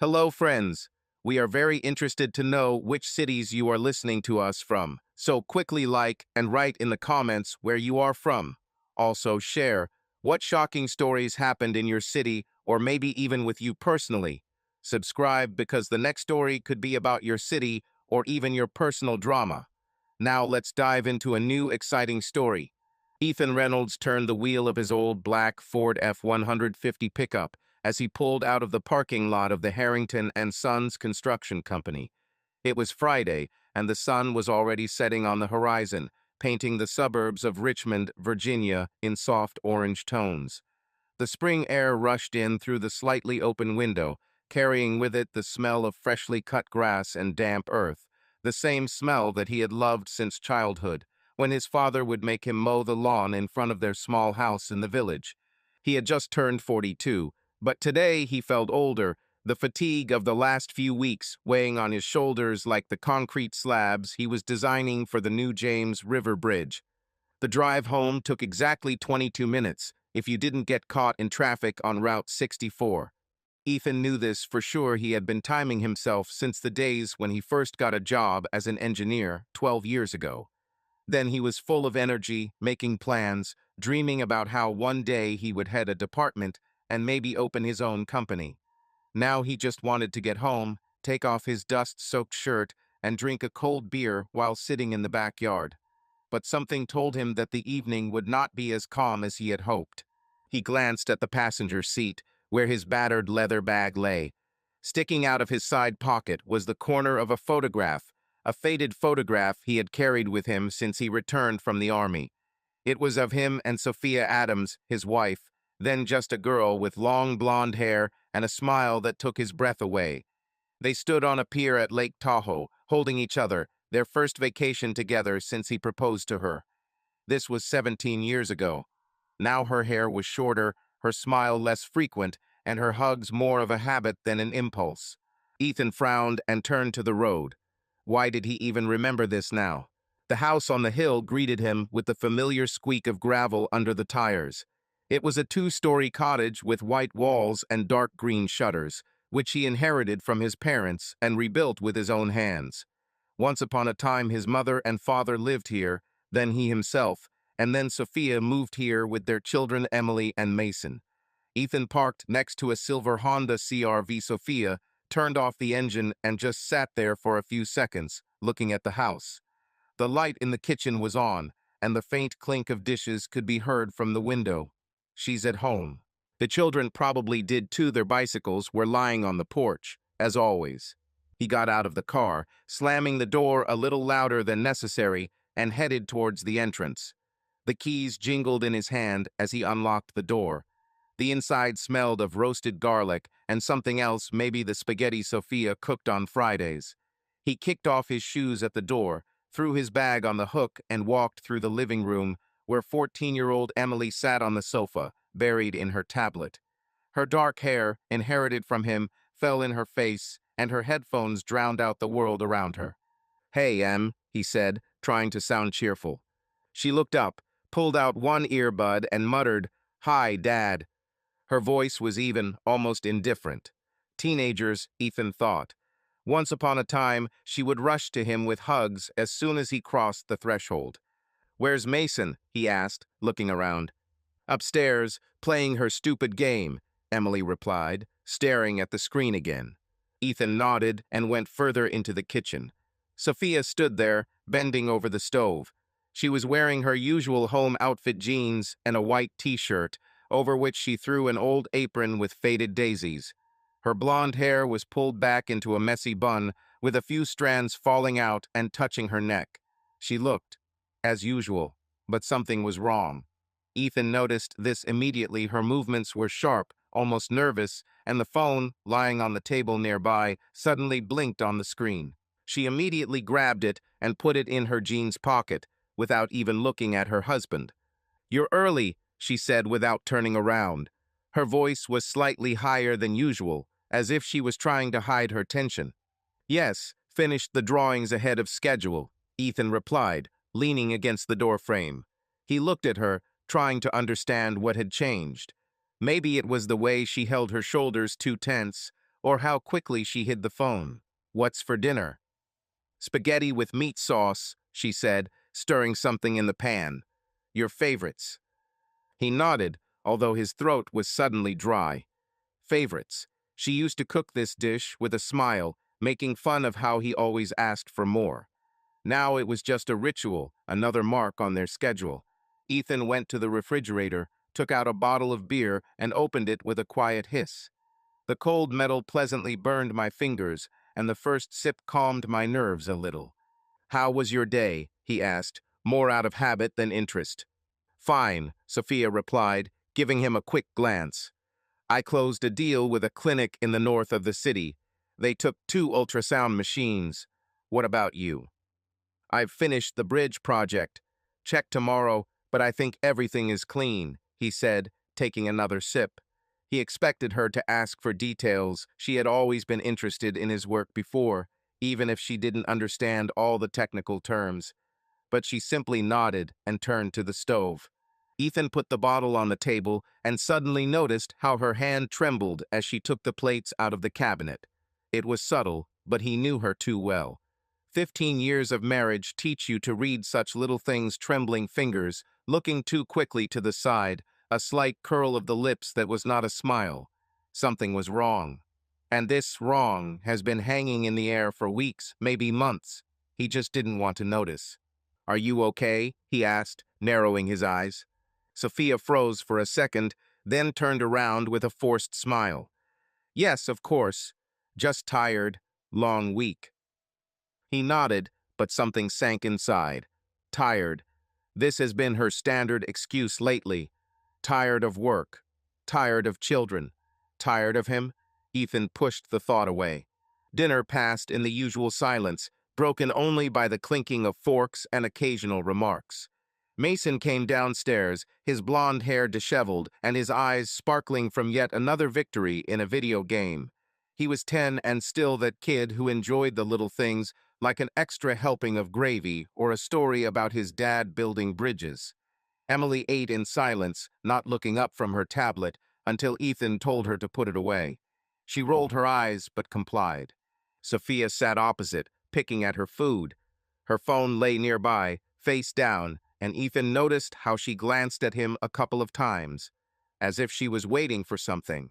Hello, friends. We are very interested to know which cities you are listening to us from. So quickly like and write in the comments where you are from. Also share what shocking stories happened in your city or maybe even with you personally. Subscribe because the next story could be about your city or even your personal drama. Now let's dive into a new exciting story. Ethan Reynolds turned the wheel of his old black Ford F-150 pickup as he pulled out of the parking lot of the Harrington and Sons Construction Company. It was Friday, and the sun was already setting on the horizon, painting the suburbs of Richmond, Virginia, in soft orange tones. The spring air rushed in through the slightly open window, carrying with it the smell of freshly cut grass and damp earth, the same smell that he had loved since childhood, when his father would make him mow the lawn in front of their small house in the village. He had just turned 42, but today he felt older, the fatigue of the last few weeks weighing on his shoulders like the concrete slabs he was designing for the new James River Bridge. The drive home took exactly 22 minutes if you didn't get caught in traffic on Route 64. Ethan knew this for sure. He had been timing himself since the days when he first got a job as an engineer 12 years ago. Then he was full of energy, making plans, dreaming about how one day he would head a department and maybe open his own company. Now he just wanted to get home, take off his dust-soaked shirt, and drink a cold beer while sitting in the backyard. But something told him that the evening would not be as calm as he had hoped. He glanced at the passenger seat, where his battered leather bag lay. Sticking out of his side pocket was the corner of a faded photograph he had carried with him since he returned from the army. It was of him and Sophia Adams, his wife, then just a girl with long blonde hair and a smile that took his breath away. They stood on a pier at Lake Tahoe, holding each other, their first vacation together since he proposed to her. This was 17 years ago. Now her hair was shorter, her smile less frequent, and her hugs more of a habit than an impulse. Ethan frowned and turned to the road. Why did he even remember this now? The house on the hill greeted him with the familiar squeak of gravel under the tires. It was a two-story cottage with white walls and dark green shutters, which he inherited from his parents and rebuilt with his own hands. Once upon a time his mother and father lived here, then he himself, and then Sophia moved here with their children Emily and Mason. Ethan parked next to a silver Honda CR-V Sophia, turned off the engine, and just sat there for a few seconds, looking at the house. The light in the kitchen was on, and the faint clink of dishes could be heard from the window. She's at home. The children probably did too. Their bicycles were lying on the porch, as always. He got out of the car, slamming the door a little louder than necessary, and headed towards the entrance. The keys jingled in his hand as he unlocked the door. The inside smelled of roasted garlic and something else, maybe the spaghetti Sophia cooked on Fridays. He kicked off his shoes at the door, threw his bag on the hook, and walked through the living room, where 14-year-old Emily sat on the sofa, buried in her tablet. Her dark hair, inherited from him, fell in her face, and her headphones drowned out the world around her. "Hey, Em," he said, trying to sound cheerful. She looked up, pulled out one earbud, and muttered, "Hi, Dad." Her voice was even, almost indifferent. Teenagers, Ethan thought. Once upon a time, she would rush to him with hugs as soon as he crossed the threshold. "Where's Mason?" he asked, looking around. "Upstairs, playing her stupid game," Emily replied, staring at the screen again. Ethan nodded and went further into the kitchen. Sophia stood there, bending over the stove. She was wearing her usual home outfit, jeans and a white t-shirt, over which she threw an old apron with faded daisies. Her blonde hair was pulled back into a messy bun, with a few strands falling out and touching her neck. She looked, as usual, but something was wrong. Ethan noticed this immediately. Her movements were sharp, almost nervous, and the phone, lying on the table nearby, suddenly blinked on the screen. She immediately grabbed it and put it in her jeans pocket, without even looking at her husband. "You're early," she said without turning around. Her voice was slightly higher than usual, as if she was trying to hide her tension. "Yes, finished the drawings ahead of schedule," Ethan replied, leaning against the doorframe. He looked at her, trying to understand what had changed. Maybe it was the way she held her shoulders too tense, or how quickly she hid the phone. "What's for dinner?" "Spaghetti with meat sauce," she said, stirring something in the pan. "Your favorites." He nodded, although his throat was suddenly dry. Favorites. She used to cook this dish with a smile, making fun of how he always asked for more. Now it was just a ritual, another mark on their schedule. Ethan went to the refrigerator, took out a bottle of beer, and opened it with a quiet hiss. The cold metal pleasantly burned my fingers, and the first sip calmed my nerves a little. "How was your day?" he asked, more out of habit than interest. "Fine," Sophia replied, giving him a quick glance. "I closed a deal with a clinic in the north of the city. They took 2 ultrasound machines. What about you?" "I've finished the bridge project. Check tomorrow, but I think everything is clean," he said, taking another sip. He expected her to ask for details. She had always been interested in his work before, even if she didn't understand all the technical terms. But she simply nodded and turned to the stove. Ethan put the bottle on the table and suddenly noticed how her hand trembled as she took the plates out of the cabinet. It was subtle, but he knew her too well. 15 years of marriage teach you to read such little things. Trembling fingers, looking too quickly to the side, a slight curl of the lips that was not a smile. Something was wrong. And this wrong has been hanging in the air for weeks, maybe months. He just didn't want to notice. "Are you okay?" he asked, narrowing his eyes. Sophia froze for a second, then turned around with a forced smile. "Yes, of course. Just tired. Long week." He nodded, but something sank inside. Tired. This has been her standard excuse lately. Tired of work. Tired of children. Tired of him? Ethan pushed the thought away. Dinner passed in the usual silence, broken only by the clinking of forks and occasional remarks. Mason came downstairs, his blonde hair disheveled and his eyes sparkling from yet another victory in a video game. He was 10 and still that kid who enjoyed the little things, like an extra helping of gravy or a story about his dad building bridges. Emily ate in silence, not looking up from her tablet, until Ethan told her to put it away. She rolled her eyes but complied. Sophia sat opposite, picking at her food. Her phone lay nearby, face down, and Ethan noticed how she glanced at him a couple of times, as if she was waiting for something,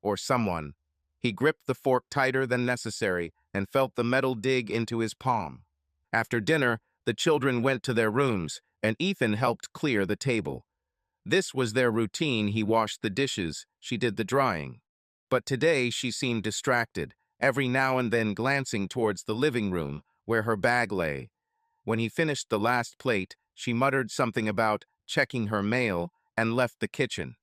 or someone. He gripped the fork tighter than necessary and felt the metal dig into his palm. After dinner, the children went to their rooms, and Ethan helped clear the table. This was their routine. He washed the dishes, she did the drying. But today she seemed distracted, every now and then glancing towards the living room, where her bag lay. When he finished the last plate, she muttered something about checking her mail and left the kitchen.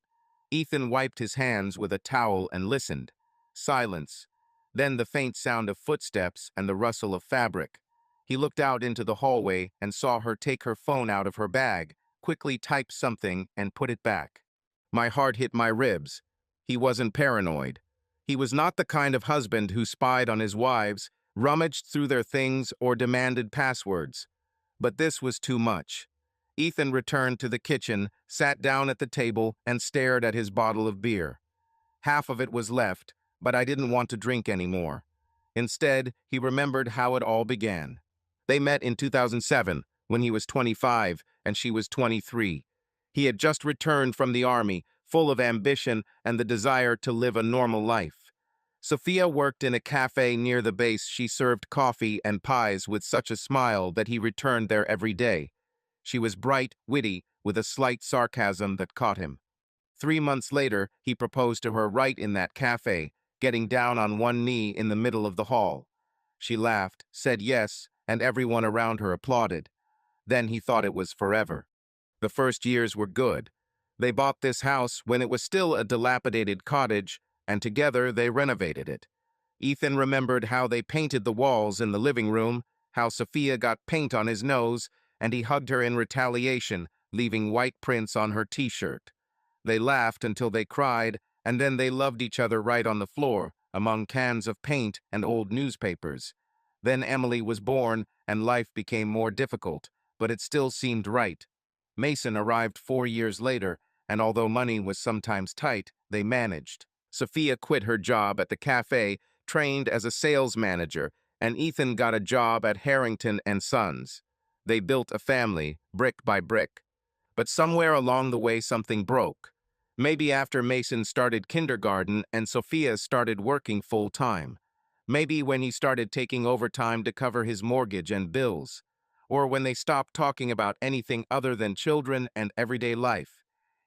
Ethan wiped his hands with a towel and listened. Silence. Then the faint sound of footsteps and the rustle of fabric. He looked out into the hallway and saw her take her phone out of her bag, quickly type something and put it back. My heart hit my ribs. He wasn't paranoid. He was not the kind of husband who spied on his wives, rummaged through their things, or demanded passwords. But this was too much. Ethan returned to the kitchen, sat down at the table, and stared at his bottle of beer. Half of it was left, but I didn't want to drink anymore. Instead, he remembered how it all began. They met in 2007, when he was 25 and she was 23. He had just returned from the army, full of ambition and the desire to live a normal life. Sophia worked in a cafe near the base. She served coffee and pies with such a smile that he returned there every day. She was bright, witty, with a slight sarcasm that caught him. 3 months later, he proposed to her right in that cafe, getting down on one knee in the middle of the hall. She laughed, said yes, and everyone around her applauded. Then he thought it was forever. The first years were good. They bought this house when it was still a dilapidated cottage, and together they renovated it. Ethan remembered how they painted the walls in the living room, how Sophia got paint on his nose, and he hugged her in retaliation, leaving white prints on her t-shirt. They laughed until they cried, and then they loved each other right on the floor, among cans of paint and old newspapers. Then Emily was born, and life became more difficult, but it still seemed right. Mason arrived 4 years later, and although money was sometimes tight, they managed. Sophia quit her job at the cafe, trained as a sales manager, and Ethan got a job at Harrington and Sons. They built a family, brick by brick. But somewhere along the way something broke. Maybe after Mason started kindergarten and Sophia started working full-time. Maybe when he started taking overtime to cover his mortgage and bills. Or when they stopped talking about anything other than children and everyday life.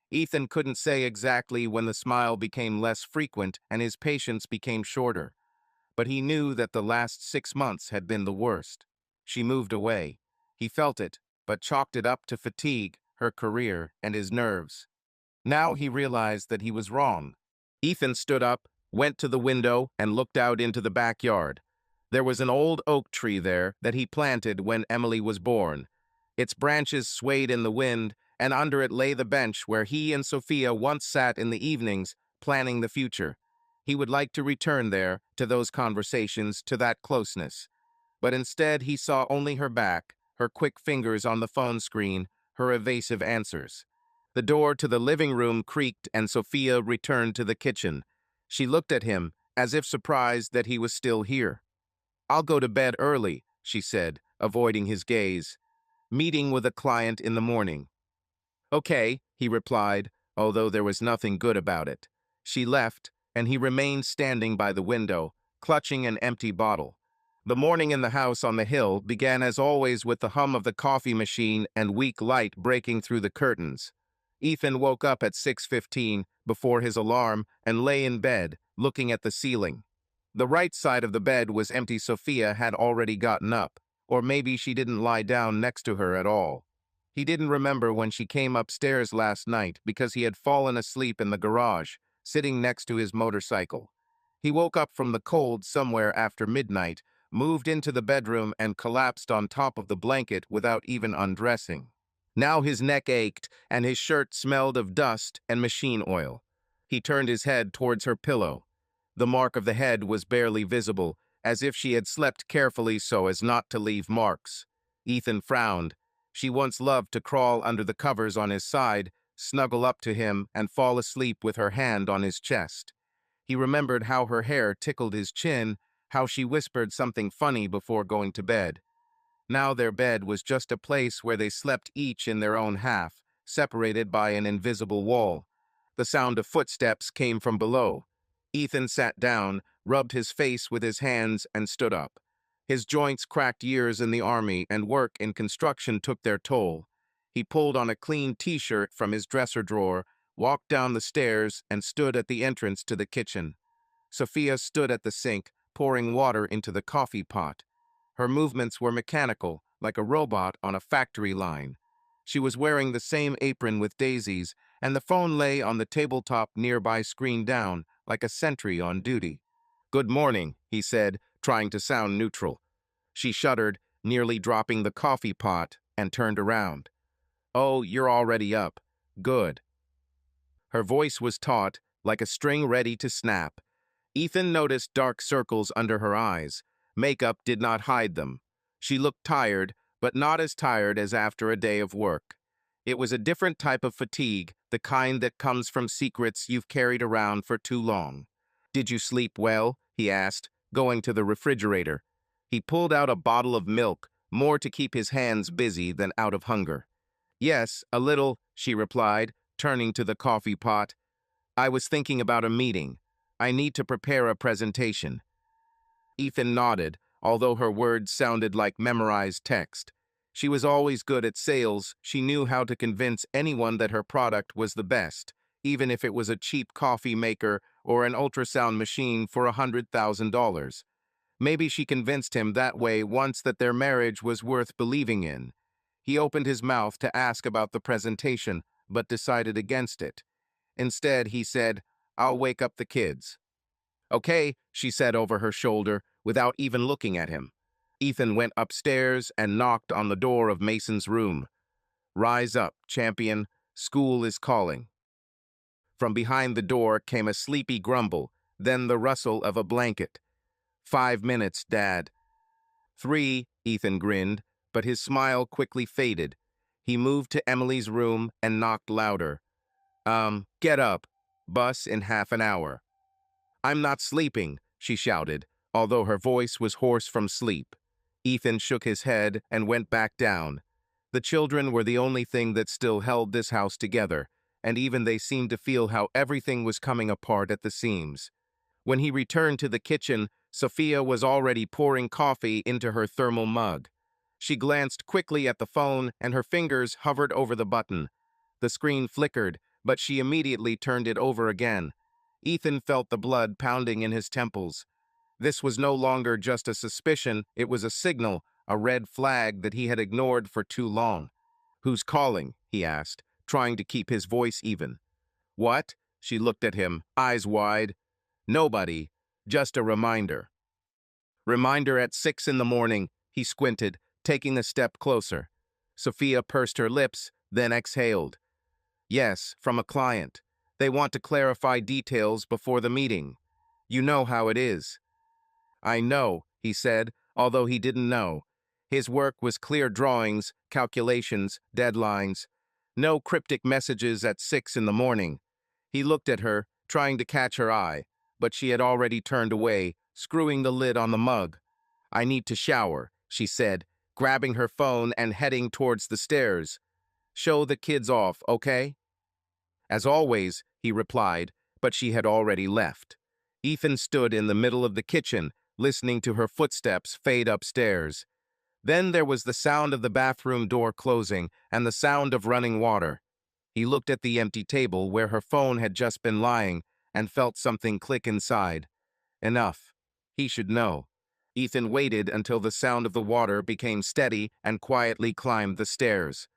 Ethan couldn't say exactly when the smile became less frequent and his patience became shorter. But he knew that the last 6 months had been the worst. She moved away. He felt it, but chalked it up to fatigue, her career, and his nerves. Now he realized that he was wrong. Ethan stood up, went to the window, and looked out into the backyard. There was an old oak tree there that he planted when Emily was born. Its branches swayed in the wind, and under it lay the bench where he and Sophia once sat in the evenings, planning the future. He would like to return there, to those conversations, to that closeness. But instead he saw only her back, her quick fingers on the phone screen, her evasive answers. The door to the living room creaked and Sophia returned to the kitchen. She looked at him, as if surprised that he was still here. "I'll go to bed early," she said, avoiding his gaze. "Meeting with a client in the morning." "Okay," he replied, although there was nothing good about it. She left, and he remained standing by the window, clutching an empty bottle. The morning in the house on the hill began as always with the hum of the coffee machine and weak light breaking through the curtains. Ethan woke up at 6:15 before his alarm and lay in bed, looking at the ceiling. The right side of the bed was empty. Sophia had already gotten up, or maybe she didn't lie down next to her at all. He didn't remember when she came upstairs last night because he had fallen asleep in the garage, sitting next to his motorcycle. He woke up from the cold somewhere after midnight, moved into the bedroom and collapsed on top of the blanket without even undressing. Now his neck ached and his shirt smelled of dust and machine oil. He turned his head towards her pillow. The mark of the head was barely visible, as if she had slept carefully so as not to leave marks. Ethan frowned. She once loved to crawl under the covers on his side, snuggle up to him, and fall asleep with her hand on his chest. He remembered how her hair tickled his chin, how she whispered something funny before going to bed. Now their bed was just a place where they slept each in their own half, separated by an invisible wall. The sound of footsteps came from below. Ethan sat down, rubbed his face with his hands, and stood up. His joints cracked. Years in the army and work in construction took their toll. He pulled on a clean t-shirt from his dresser drawer, walked down the stairs, and stood at the entrance to the kitchen. Sophia stood at the sink, pouring water into the coffee pot. Her movements were mechanical, like a robot on a factory line. She was wearing the same apron with daisies, and the phone lay on the tabletop nearby, screen down, like a sentry on duty. "Good morning," he said, trying to sound neutral. She shuddered, nearly dropping the coffee pot, and turned around. "Oh, you're already up. Good." Her voice was taut, like a string ready to snap. Ethan noticed dark circles under her eyes. Makeup did not hide them. She looked tired, but not as tired as after a day of work. It was a different type of fatigue, the kind that comes from secrets you've carried around for too long. "Did you sleep well?" he asked, going to the refrigerator. He pulled out a bottle of milk, more to keep his hands busy than out of hunger. "Yes, a little," she replied, turning to the coffee pot. "I was thinking about a meeting. I need to prepare a presentation." Ethan nodded, although her words sounded like memorized text. She was always good at sales. She knew how to convince anyone that her product was the best, even if it was a cheap coffee maker or an ultrasound machine for $100,000. Maybe she convinced him that way once that their marriage was worth believing in. He opened his mouth to ask about the presentation, but decided against it. Instead, he said, "I'll wake up the kids." "Okay," she said over her shoulder, without even looking at him. Ethan went upstairs and knocked on the door of Mason's room. "Rise up, champion. School is calling." From behind the door came a sleepy grumble, then the rustle of a blanket. "5 minutes, Dad." "3," Ethan grinned, but his smile quickly faded. He moved to Emily's room and knocked louder. Get up. Bus in half an hour." I'm not sleeping, she shouted, although her voice was hoarse from sleep. Ethan shook his head and went back down. The children were the only thing that still held this house together, and even they seemed to feel how everything was coming apart at the seams. When he returned to the kitchen, Sophia was already pouring coffee into her thermal mug. She glanced quickly at the phone and her fingers hovered over the button. The screen flickered, but she immediately turned it over again. Ethan felt the blood pounding in his temples. This was no longer just a suspicion, it was a signal, a red flag that he had ignored for too long. "Who's calling?" he asked, trying to keep his voice even. "What?" She looked at him, eyes wide. "Nobody. Just a reminder." Reminder at 6 in the morning, he squinted, taking a step closer. Sophia pursed her lips, then exhaled. "Yes, from a client. They want to clarify details before the meeting. You know how it is." "I know," he said, although he didn't know. His work was clear drawings, calculations, deadlines. No cryptic messages at 6 in the morning. He looked at her, trying to catch her eye, but she had already turned away, screwing the lid on the mug. "I need to shower," she said, grabbing her phone and heading towards the stairs. "Show the kids off, okay?" "As always," he replied, but she had already left. Ethan stood in the middle of the kitchen, listening to her footsteps fade upstairs. Then there was the sound of the bathroom door closing and the sound of running water. He looked at the empty table where her phone had just been lying and felt something click inside. Enough. He should know. Ethan waited until the sound of the water became steady and quietly climbed the stairs.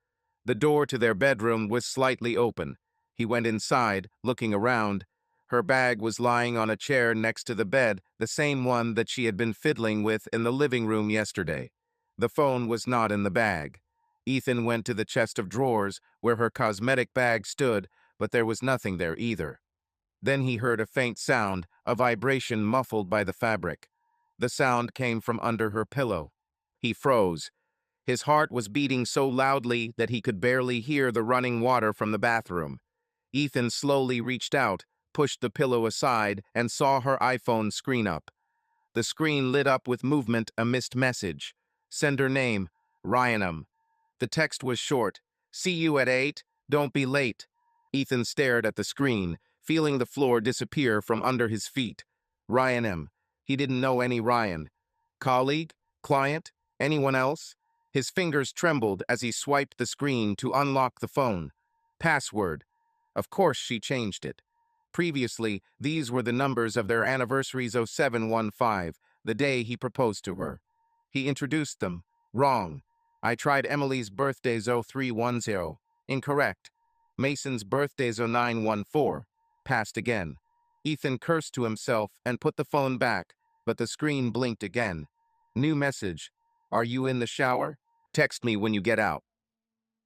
The door to their bedroom was slightly open. He went inside, looking around. Her bag was lying on a chair next to the bed, the same one that she had been fiddling with in the living room yesterday. The phone was not in the bag. Ethan went to the chest of drawers where her cosmetic bag stood, but there was nothing there either. Then he heard a faint sound, a vibration muffled by the fabric. The sound came from under her pillow. He froze. His heart was beating so loudly that he could barely hear the running water from the bathroom. Ethan slowly reached out, pushed the pillow aside, and saw her iPhone screen up. The screen lit up with movement, a missed message. Sender name, Ryanum. The text was short. "See you at 8. Don't be late." Ethan stared at the screen, feeling the floor disappear from under his feet. Ryanum. He didn't know any Ryan. Colleague? Client? Anyone else? His fingers trembled as he swiped the screen to unlock the phone. Password. Of course she changed it. Previously, these were the numbers of their anniversaries: 0715, the day he proposed to her. He introduced them. Wrong. I tried Emily's birthday's 0310. Incorrect. Mason's birthday's 0914. Passed again. Ethan cursed to himself and put the phone back, but the screen blinked again. New message. Are you in the shower? Text me when you get out.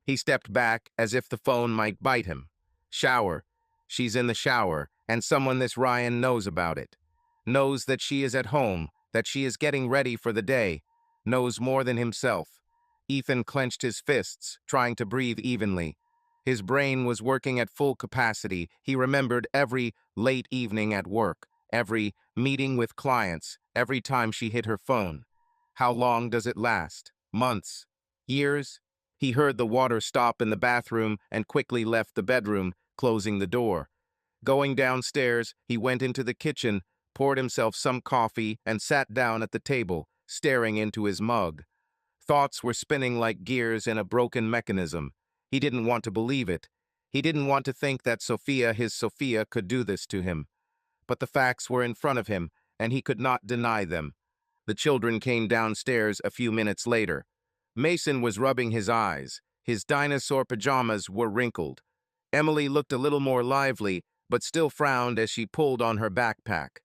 He stepped back as if the phone might bite him. Shower. She's in the shower, and someone this Ryan knows about it. Knows that she is at home, that she is getting ready for the day. Knows more than himself. Ethan clenched his fists, trying to breathe evenly. His brain was working at full capacity. He remembered every late evening at work, every meeting with clients, every time she hit her phone. How long does it last? Months? Years? He heard the water stop in the bathroom and quickly left the bedroom, closing the door. Going downstairs, he went into the kitchen, poured himself some coffee, and sat down at the table, staring into his mug. Thoughts were spinning like gears in a broken mechanism. He didn't want to believe it. He didn't want to think that Sophia, his Sophia, could do this to him. But the facts were in front of him, and he could not deny them. The children came downstairs a few minutes later. Mason was rubbing his eyes. His dinosaur pajamas were wrinkled. Emily looked a little more lively, but still frowned as she pulled on her backpack.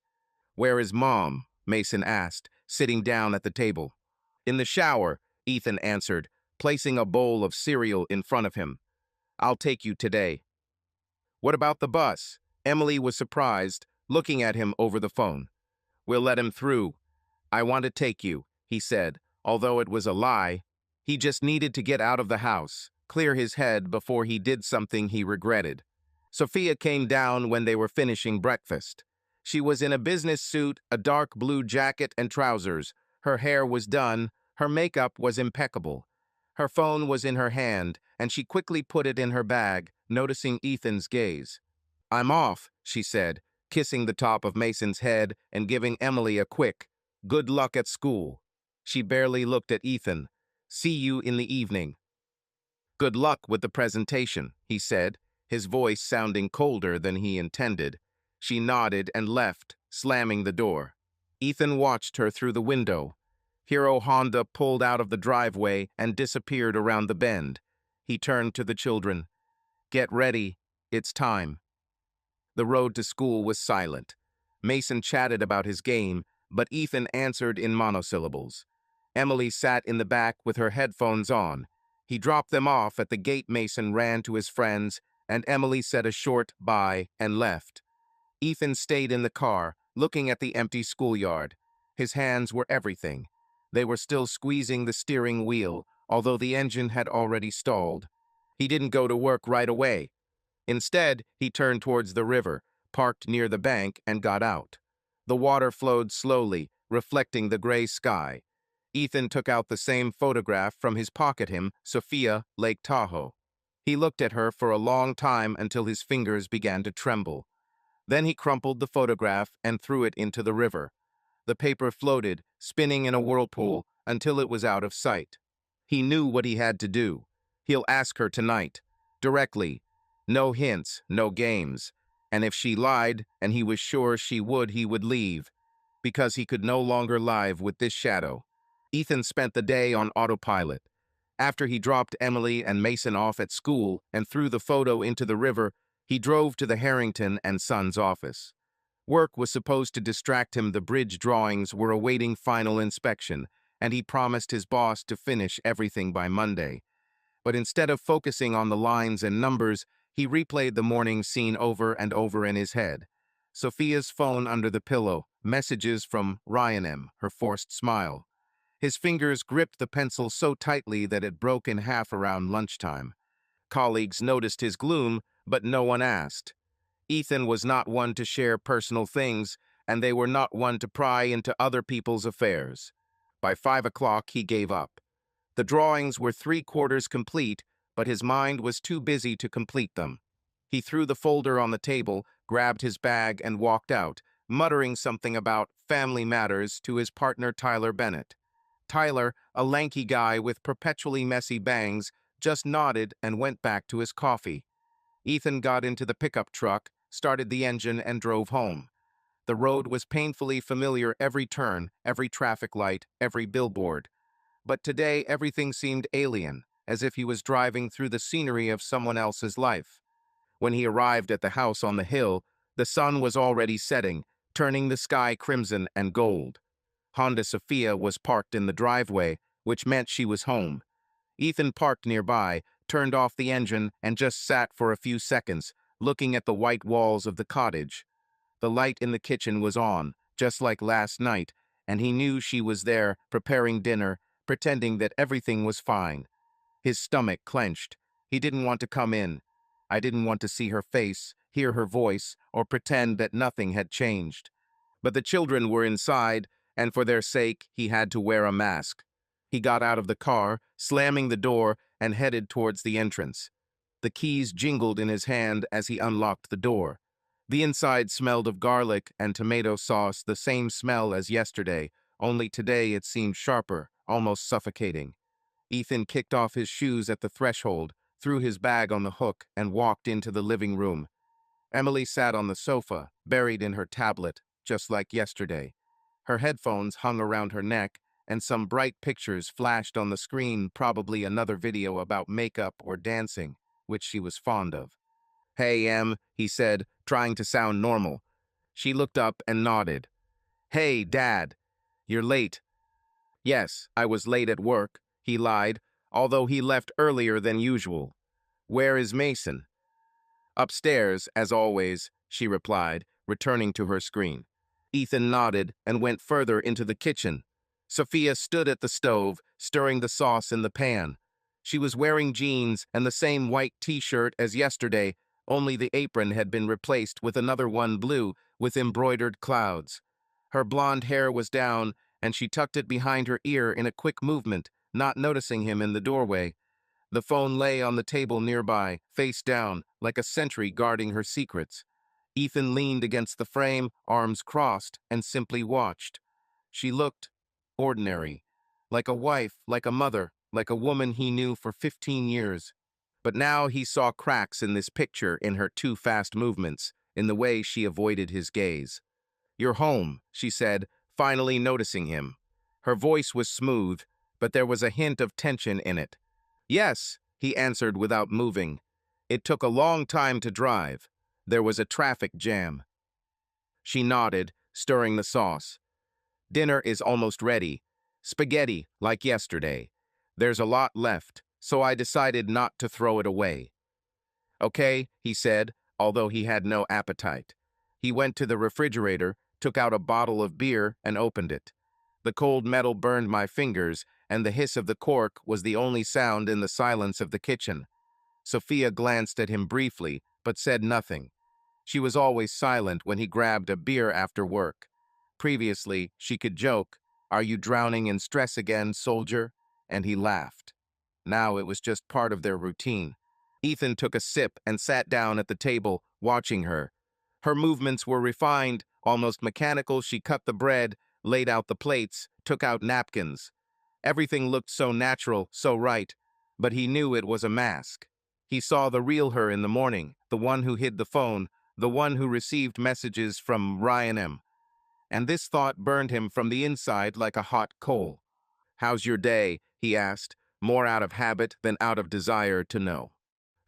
"Where is Mom?" Mason asked, sitting down at the table. "In the shower," Ethan answered, placing a bowl of cereal in front of him. "I'll take you today." "What about the bus?" Emily was surprised, looking at him over the phone. "We'll let him through. I want to take you," he said, although it was a lie. He just needed to get out of the house, clear his head before he did something he regretted. Sophia came down when they were finishing breakfast. She was in a business suit, a dark blue jacket and trousers. Her hair was done, her makeup was impeccable. Her phone was in her hand, and she quickly put it in her bag, noticing Ethan's gaze. "I'm off," she said, kissing the top of Mason's head and giving Emily a quick, "Good luck at school." She barely looked at Ethan. "See you in the evening." "Good luck with the presentation," he said, his voice sounding colder than he intended. She nodded and left, slamming the door. Ethan watched her through the window. Hero Honda pulled out of the driveway and disappeared around the bend. He turned to the children. "Get ready. It's time." The road to school was silent. Mason chatted about his game, but Ethan answered in monosyllables. Emily sat in the back with her headphones on. He dropped them off at the gate. Mason ran to his friends, and Emily said a short bye and left. Ethan stayed in the car, looking at the empty schoolyard. His hands were everything. They were still squeezing the steering wheel, although the engine had already stalled. He didn't go to work right away. Instead, he turned towards the river, parked near the bank, and got out. The water flowed slowly, reflecting the gray sky. Ethan took out the same photograph from his pocket. Sophia, Lake Tahoe. He looked at her for a long time until his fingers began to tremble. Then he crumpled the photograph and threw it into the river. The paper floated, spinning in a whirlpool, until it was out of sight. He knew what he had to do. He'll ask her tonight, directly. No hints, no games. And if she lied, and he was sure she would, he would leave, because he could no longer live with this shadow. Ethan spent the day on autopilot. After he dropped Emily and Mason off at school and threw the photo into the river, he drove to the Harrington and Sons office. Work was supposed to distract him. The bridge drawings were awaiting final inspection, and he promised his boss to finish everything by Monday. But instead of focusing on the lines and numbers, he replayed the morning scene over and over in his head. Sophia's phone under the pillow, messages from Ryan M., her forced smile. His fingers gripped the pencil so tightly that it broke in half around lunchtime. Colleagues noticed his gloom, but no one asked. Ethan was not one to share personal things, and they were not one to pry into other people's affairs. By 5 o'clock, he gave up. The drawings were 3/4 complete, but his mind was too busy to complete them. He threw the folder on the table, grabbed his bag, and walked out, muttering something about family matters to his partner Tyler Bennett. Tyler, a lanky guy with perpetually messy bangs, just nodded and went back to his coffee. Ethan got into the pickup truck, started the engine, and drove home. The road was painfully familiar. Every turn, every traffic light, every billboard. But today everything seemed alien, as if he was driving through the scenery of someone else's life. When he arrived at the house on the hill, the sun was already setting, turning the sky crimson and gold. Honda Sophia was parked in the driveway, which meant she was home. Ethan parked nearby, turned off the engine, and just sat for a few seconds, looking at the white walls of the cottage. The light in the kitchen was on, just like last night, and he knew she was there, preparing dinner, pretending that everything was fine. His stomach clenched. He didn't want to come in. I didn't want to see her face, hear her voice, or pretend that nothing had changed. But the children were inside, and for their sake, he had to wear a mask. He got out of the car, slamming the door, and headed towards the entrance. The keys jingled in his hand as he unlocked the door. The inside smelled of garlic and tomato sauce, the same smell as yesterday, only today it seemed sharper, almost suffocating. Ethan kicked off his shoes at the threshold, threw his bag on the hook, and walked into the living room. Emily sat on the sofa, buried in her tablet, just like yesterday. Her headphones hung around her neck, and some bright pictures flashed on the screen, probably another video about makeup or dancing, which she was fond of. "Hey, Em," he said, trying to sound normal. She looked up and nodded. "Hey, Dad. You're late." "Yes, I was late at work," he lied, although he left earlier than usual. "Where is Mason?" "Upstairs, as always," she replied, returning to her screen. Ethan nodded and went further into the kitchen. Sophia stood at the stove, stirring the sauce in the pan. She was wearing jeans and the same white t-shirt as yesterday, only the apron had been replaced with another one blue with embroidered clouds. Her blonde hair was down, and she tucked it behind her ear in a quick movement, not noticing him in the doorway. The phone lay on the table nearby, face down, like a sentry guarding her secrets. Ethan leaned against the frame, arms crossed, and simply watched. She looked ordinary, like a wife, like a mother, like a woman he knew for 15 years. But now he saw cracks in this picture in her too fast movements, in the way she avoided his gaze. "You're home," she said, finally noticing him. Her voice was smooth, but there was a hint of tension in it. "Yes," he answered without moving. "It took a long time to drive. There was a traffic jam." She nodded, stirring the sauce. "Dinner is almost ready. Spaghetti, like yesterday. There's a lot left, so I decided not to throw it away." "Okay," he said, although he had no appetite. He went to the refrigerator, took out a bottle of beer, and opened it. The cold metal burned my fingers, and the hiss of the cork was the only sound in the silence of the kitchen. Sophia glanced at him briefly, but said nothing. She was always silent when he grabbed a beer after work. Previously, she could joke, "Are you drowning in stress again, soldier?" And he laughed. Now it was just part of their routine. Ethan took a sip and sat down at the table, watching her. Her movements were refined, almost mechanical. She cut the bread, laid out the plates, took out napkins. Everything looked so natural, so right, but he knew it was a mask. He saw the real her in the morning, the one who hid the phone, the one who received messages from Ryan M. And this thought burned him from the inside like a hot coal. "How's your day?" he asked, more out of habit than out of desire to know.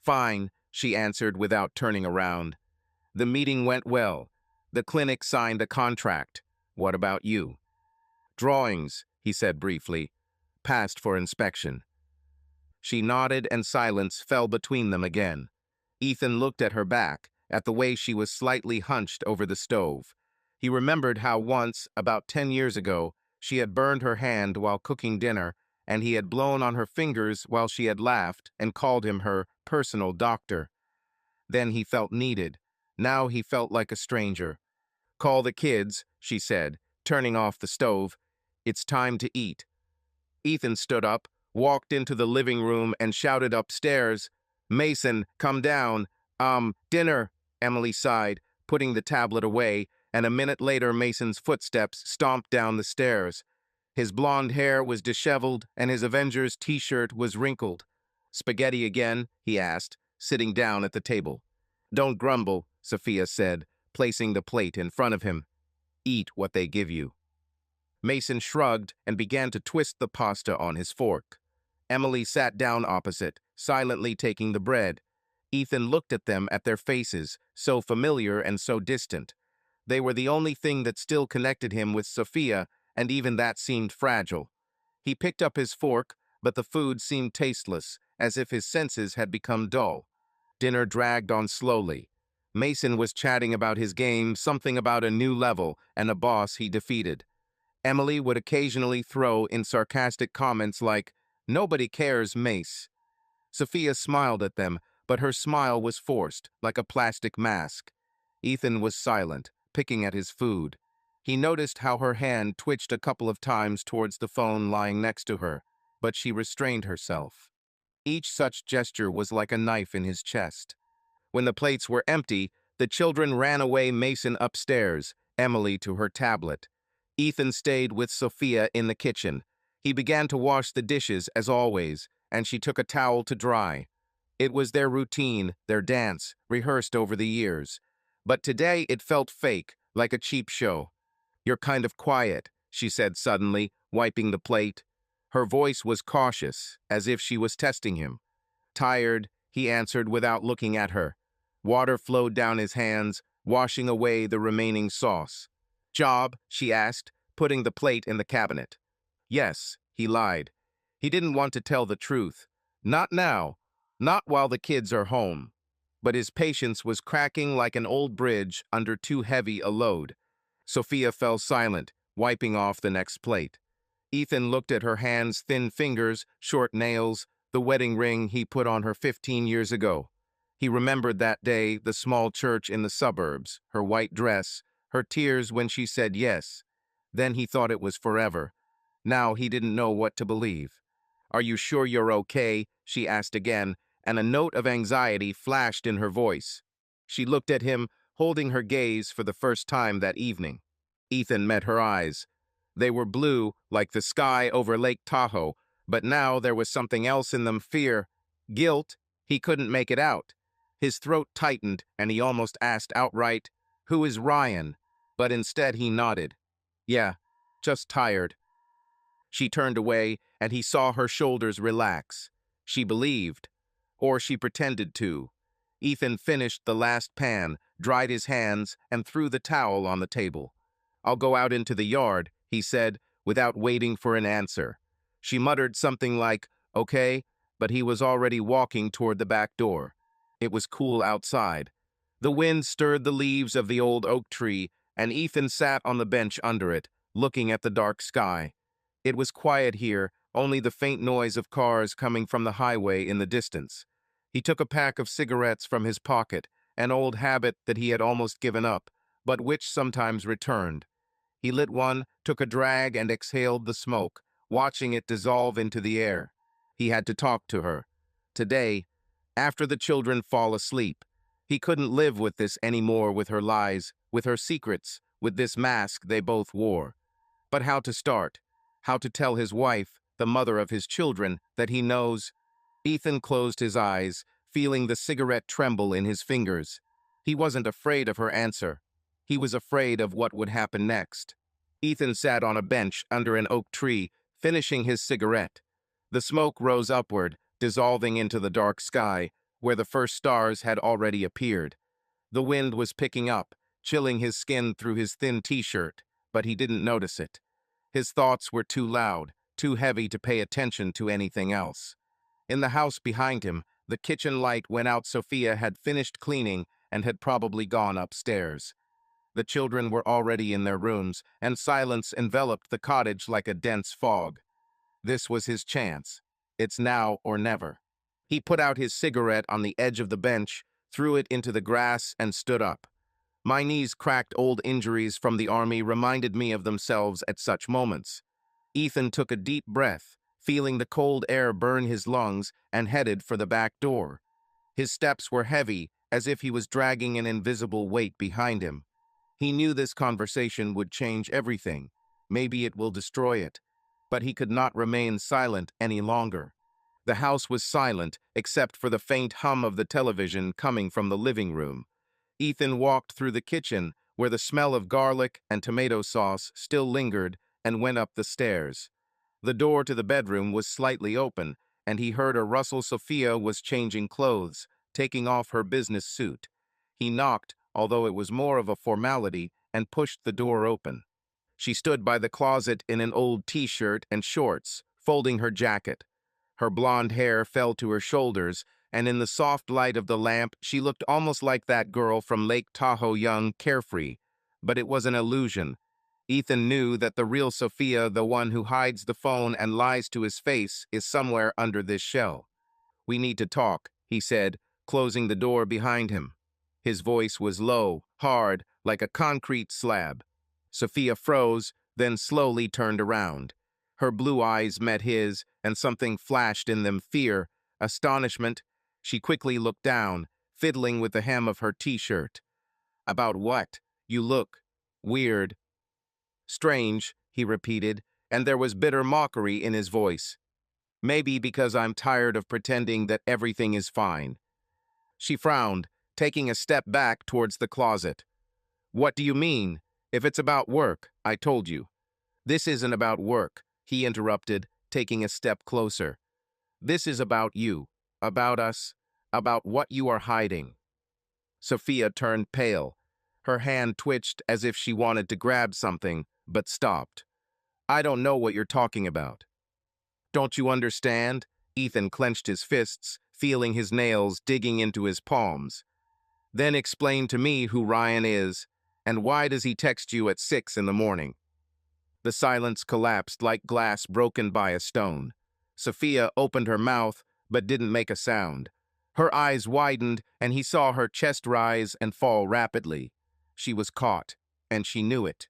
"Fine," she answered without turning around. "The meeting went well. The clinic signed a contract. What about you?" "Drawings," he said briefly. "Passed for inspection." She nodded, and silence fell between them again. Ethan looked at her back, at the way she was slightly hunched over the stove. He remembered how once, about 10 years ago, she had burned her hand while cooking dinner, and he had blown on her fingers while she had laughed and called him her personal doctor. Then he felt needed. Now he felt like a stranger. "Call the kids," she said, turning off the stove. "It's time to eat." Ethan stood up, walked into the living room, and shouted upstairs, "Mason, come down. Dinner," Emily sighed, putting the tablet away, and a minute later Mason's footsteps stomped down the stairs. His blonde hair was disheveled, and his Avengers t-shirt was wrinkled. "Spaghetti again?" he asked, sitting down at the table. "Don't grumble," Sophia said, placing the plate in front of him. "Eat what they give you." Mason shrugged and began to twist the pasta on his fork. Emily sat down opposite, silently taking the bread. Ethan looked at them, at their faces, so familiar and so distant. They were the only thing that still connected him with Sophia, and even that seemed fragile. He picked up his fork, but the food seemed tasteless, as if his senses had become dull. Dinner dragged on slowly. Mason was chatting about his game, something about a new level and a boss he defeated. Emily would occasionally throw in sarcastic comments like, "Nobody cares, Mace." Sophia smiled at them, but her smile was forced, like a plastic mask. Ethan was silent, picking at his food. He noticed how her hand twitched a couple of times towards the phone lying next to her, but she restrained herself. Each such gesture was like a knife in his chest. When the plates were empty, the children ran away, Mason upstairs, Emily to her tablet. Ethan stayed with Sophia in the kitchen. He began to wash the dishes, as always, and she took a towel to dry. It was their routine, their dance, rehearsed over the years. But today it felt fake, like a cheap show. "You're kind of quiet," she said suddenly, wiping the plate. Her voice was cautious, as if she was testing him. "Tired," he answered without looking at her. Water flowed down his hands, washing away the remaining sauce. "Job?" she asked, putting the plate in the cabinet. "Yes," he lied. He didn't want to tell the truth. Not now. Not while the kids are home. But his patience was cracking like an old bridge under too heavy a load. Sophia fell silent, wiping off the next plate. Ethan looked at her hands, thin fingers, short nails, the wedding ring he put on her 15 years ago. He remembered that day, the small church in the suburbs, her white dress, her tears when she said yes. Then he thought it was forever. Now he didn't know what to believe. "Are you sure you're okay?" she asked again, and a note of anxiety flashed in her voice. She looked at him, holding her gaze for the first time that evening. Ethan met her eyes. They were blue, like the sky over Lake Tahoe, but now there was something else in them, fear, guilt. He couldn't make it out. His throat tightened, and he almost asked outright, "Who is Ryan?" But instead he nodded. "Yeah, just tired." She turned away, and he saw her shoulders relax. She believed, or she pretended to. Ethan finished the last pan, dried his hands, and threw the towel on the table. "I'll go out into the yard," he said, without waiting for an answer. She muttered something like, "Okay," but he was already walking toward the back door. It was cool outside. The wind stirred the leaves of the old oak tree, and Ethan sat on the bench under it, looking at the dark sky. It was quiet here, only the faint noise of cars coming from the highway in the distance. He took a pack of cigarettes from his pocket, an old habit that he had almost given up, but which sometimes returned. He lit one, took a drag, and exhaled the smoke, watching it dissolve into the air. He had to talk to her. Today, after the children fall asleep. He couldn't live with this anymore, with her lies, with her secrets, with this mask they both wore. But how to start? How to tell his wife, the mother of his children, that he knows? Ethan closed his eyes, feeling the cigarette tremble in his fingers. He wasn't afraid of her answer. He was afraid of what would happen next. Ethan sat on a bench under an oak tree, finishing his cigarette. The smoke rose upward, dissolving into the dark sky, where the first stars had already appeared. The wind was picking up, chilling his skin through his thin t-shirt, but he didn't notice it. His thoughts were too loud, too heavy to pay attention to anything else. In the house behind him, the kitchen light went out. Sophia had finished cleaning and had probably gone upstairs. The children were already in their rooms, and silence enveloped the cottage like a dense fog. This was his chance. It's now or never. He put out his cigarette on the edge of the bench, threw it into the grass, and stood up. My knees cracked. Old injuries from the army reminded me of themselves at such moments. Ethan took a deep breath, feeling the cold air burn his lungs, and headed for the back door. His steps were heavy, as if he was dragging an invisible weight behind him. He knew this conversation would change everything. Maybe it will destroy it. But he could not remain silent any longer. The house was silent, except for the faint hum of the television coming from the living room. Ethan walked through the kitchen, where the smell of garlic and tomato sauce still lingered, and went up the stairs. The door to the bedroom was slightly open, and he heard a rustle. Sophia was changing clothes, taking off her business suit. He knocked, although it was more of a formality, and pushed the door open. She stood by the closet in an old t-shirt and shorts, folding her jacket. Her blonde hair fell to her shoulders, and in the soft light of the lamp, she looked almost like that girl from Lake Tahoe, young, carefree. But it was an illusion. Ethan knew that the real Sophia, the one who hides the phone and lies to his face, is somewhere under this shell. "We need to talk," he said, closing the door behind him. His voice was low, hard, like a concrete slab. Sophia froze, then slowly turned around. Her blue eyes met his, and something flashed in them: fear, astonishment. She quickly looked down, fiddling with the hem of her t-shirt. "About what? You look weird." "Strange," he repeated, and there was bitter mockery in his voice. "Maybe because I'm tired of pretending that everything is fine." She frowned, taking a step back towards the closet. "What do you mean? If it's about work, I told you." "This isn't about work," he interrupted, taking a step closer. "This is about you, about us, about what you are hiding." Sophia turned pale. Her hand twitched as if she wanted to grab something, but stopped. "I don't know what you're talking about." "Don't you understand?" Ethan clenched his fists, feeling his nails digging into his palms. "Then explain to me who Ryan is, and why does he text you at 6 in the morning?" The silence collapsed like glass broken by a stone. Sophia opened her mouth, but didn't make a sound. Her eyes widened, and he saw her chest rise and fall rapidly. She was caught, and she knew it.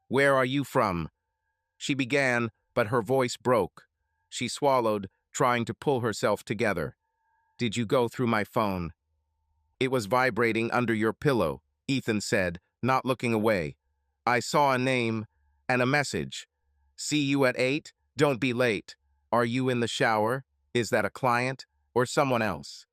Where are you from? She began, but her voice broke. She swallowed, trying to pull herself together. Did you go through my phone? It was vibrating under your pillow, Ethan said, not looking away. I saw a name and a message. See you at 8? Don't be late. Are you in the shower? Is that a client or someone else?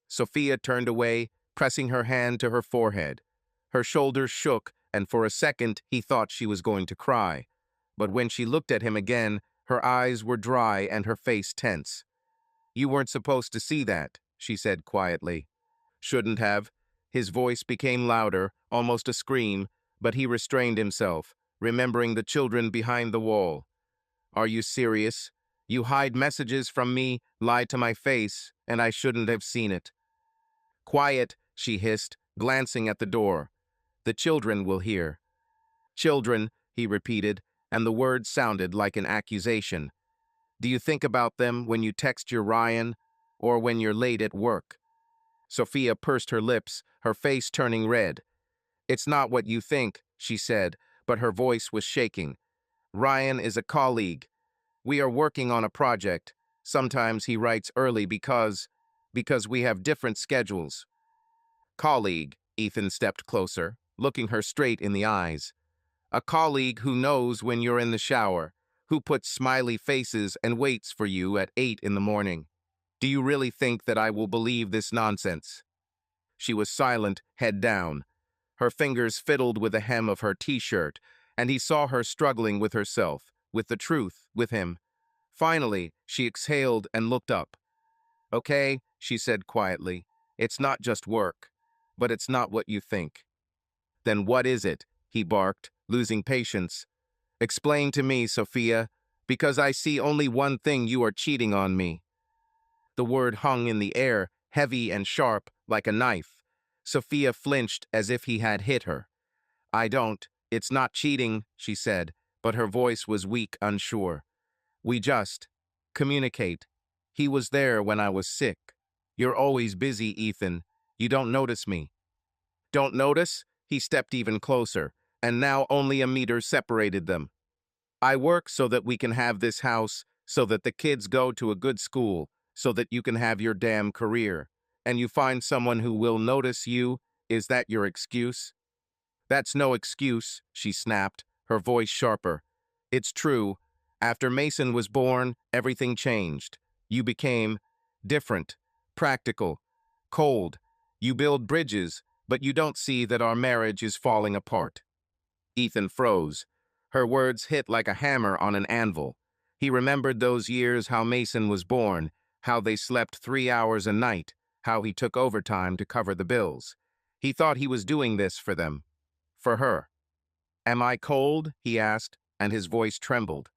Sophia turned away, pressing her hand to her forehead. Her shoulders shook, and for a second he thought she was going to cry. But when she looked at him again, her eyes were dry and her face tense. You weren't supposed to see that, she said quietly. Shouldn't have. His voice became louder, almost a scream, but he restrained himself, remembering the children behind the wall. Are you serious? You hide messages from me, lie to my face, and I shouldn't have seen it. Quiet, she hissed, glancing at the door. The children will hear. Children, he repeated, and the word sounded like an accusation. Do you think about them when you text your Ryan, or when you're late at work? Sophia pursed her lips, her face turning red. It's not what you think, she said, but her voice was shaking. Ryan is a colleague. We are working on a project. Sometimes he writes early because we have different schedules. Colleague, Ethan stepped closer, looking her straight in the eyes. A colleague who knows when you're in the shower, who puts smiley faces and waits for you at 8 in the morning. Do you really think that I will believe this nonsense? She was silent, head down. Her fingers fiddled with the hem of her t-shirt, and he saw her struggling with herself, with the truth, with him. Finally, she exhaled and looked up. Okay, she said quietly, it's not just work, but it's not what you think. Then what is it? He barked, losing patience. Explain to me, Sophia, because I see only one thing: you are cheating on me. The word hung in the air, heavy and sharp, like a knife. Sophia flinched as if he had hit her. It's not cheating, she said, but her voice was weak, unsure. We just communicate. He was there when I was sick. You're always busy, Ethan. You don't notice me. Don't notice? He stepped even closer, and now only a meter separated them. I work so that we can have this house, so that the kids go to a good school, so that you can have your damn career. And you find someone who will notice you? Is that your excuse? That's no excuse, she snapped, her voice sharper. It's true. After Mason was born, everything changed. You became different, practical, cold. You build bridges, but you don't see that our marriage is falling apart. Ethan froze. Her words hit like a hammer on an anvil. He remembered those years, how Mason was born, how they slept 3 hours a night, how he took overtime to cover the bills. He thought he was doing this for them. For her. Am I cold? He asked, and his voice trembled.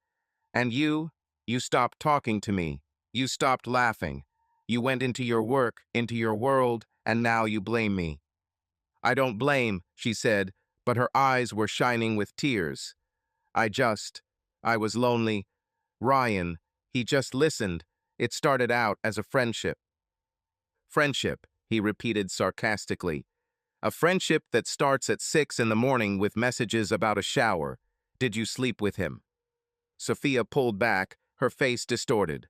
And you stopped talking to me. You stopped laughing. You went into your work, into your world, and now you blame me. I don't blame, she said, but her eyes were shining with tears. I was lonely. Ryan, he just listened. It started out as a friendship. Friendship, he repeated sarcastically. A friendship that starts at 6 in the morning with messages about a shower. Did you sleep with him? Sophia pulled back, her face distorted.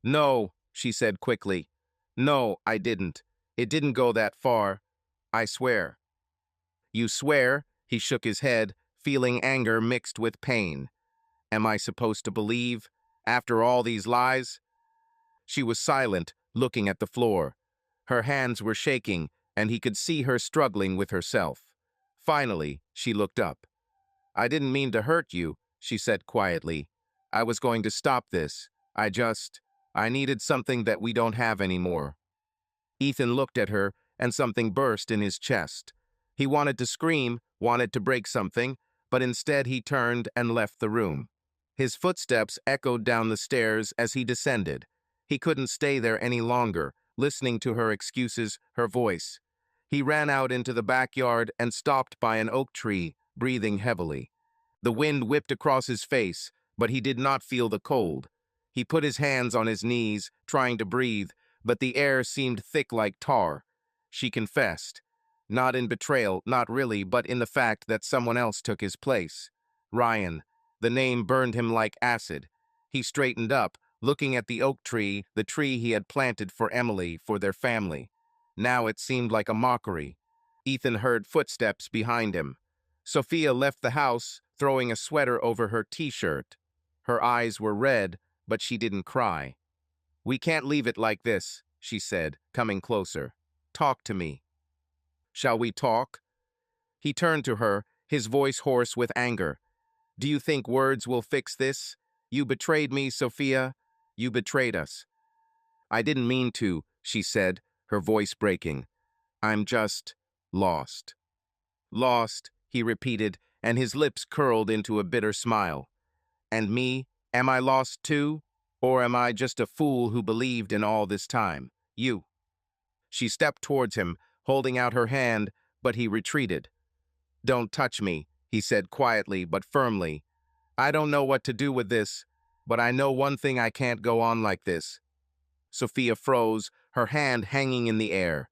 No, she said quickly. No, I didn't. It didn't go that far. I swear. You swear? He shook his head, feeling anger mixed with pain. Am I supposed to believe? After all these lies? She was silent, looking at the floor. Her hands were shaking, and he could see her struggling with herself. Finally, she looked up. I didn't mean to hurt you, she said quietly. I was going to stop this. I needed something that we don't have anymore. Ethan looked at her, and something burst in his chest. He wanted to scream, wanted to break something, but instead he turned and left the room. His footsteps echoed down the stairs as he descended. He couldn't stay there any longer, listening to her excuses, her voice. He ran out into the backyard and stopped by an oak tree, breathing heavily. The wind whipped across his face, but he did not feel the cold. He put his hands on his knees, trying to breathe, but the air seemed thick like tar. She confessed. Not in betrayal, not really, but in the fact that someone else took his place. Ryan. The name burned him like acid. He straightened up, looking at the oak tree, the tree he had planted for Emily, for their family. Now it seemed like a mockery. Ethan heard footsteps behind him. Sophia left the house, throwing a sweater over her t-shirt. Her eyes were red, but she didn't cry. "We can't leave it like this," she said, coming closer. "Talk to me." "Shall we talk?" He turned to her, his voice hoarse with anger. "Do you think words will fix this? You betrayed me, Sophia. You betrayed us." "I didn't mean to," she said, her voice breaking. "I'm just lost." "Lost," he repeated, and his lips curled into a bitter smile. "And me, am I lost too? Or am I just a fool who believed in all this time? You." She stepped towards him, holding out her hand, but he retreated. "Don't touch me," he said quietly but firmly. "I don't know what to do with this, but I know one thing: I can't go on like this." Sophia froze, her hand hanging in the air.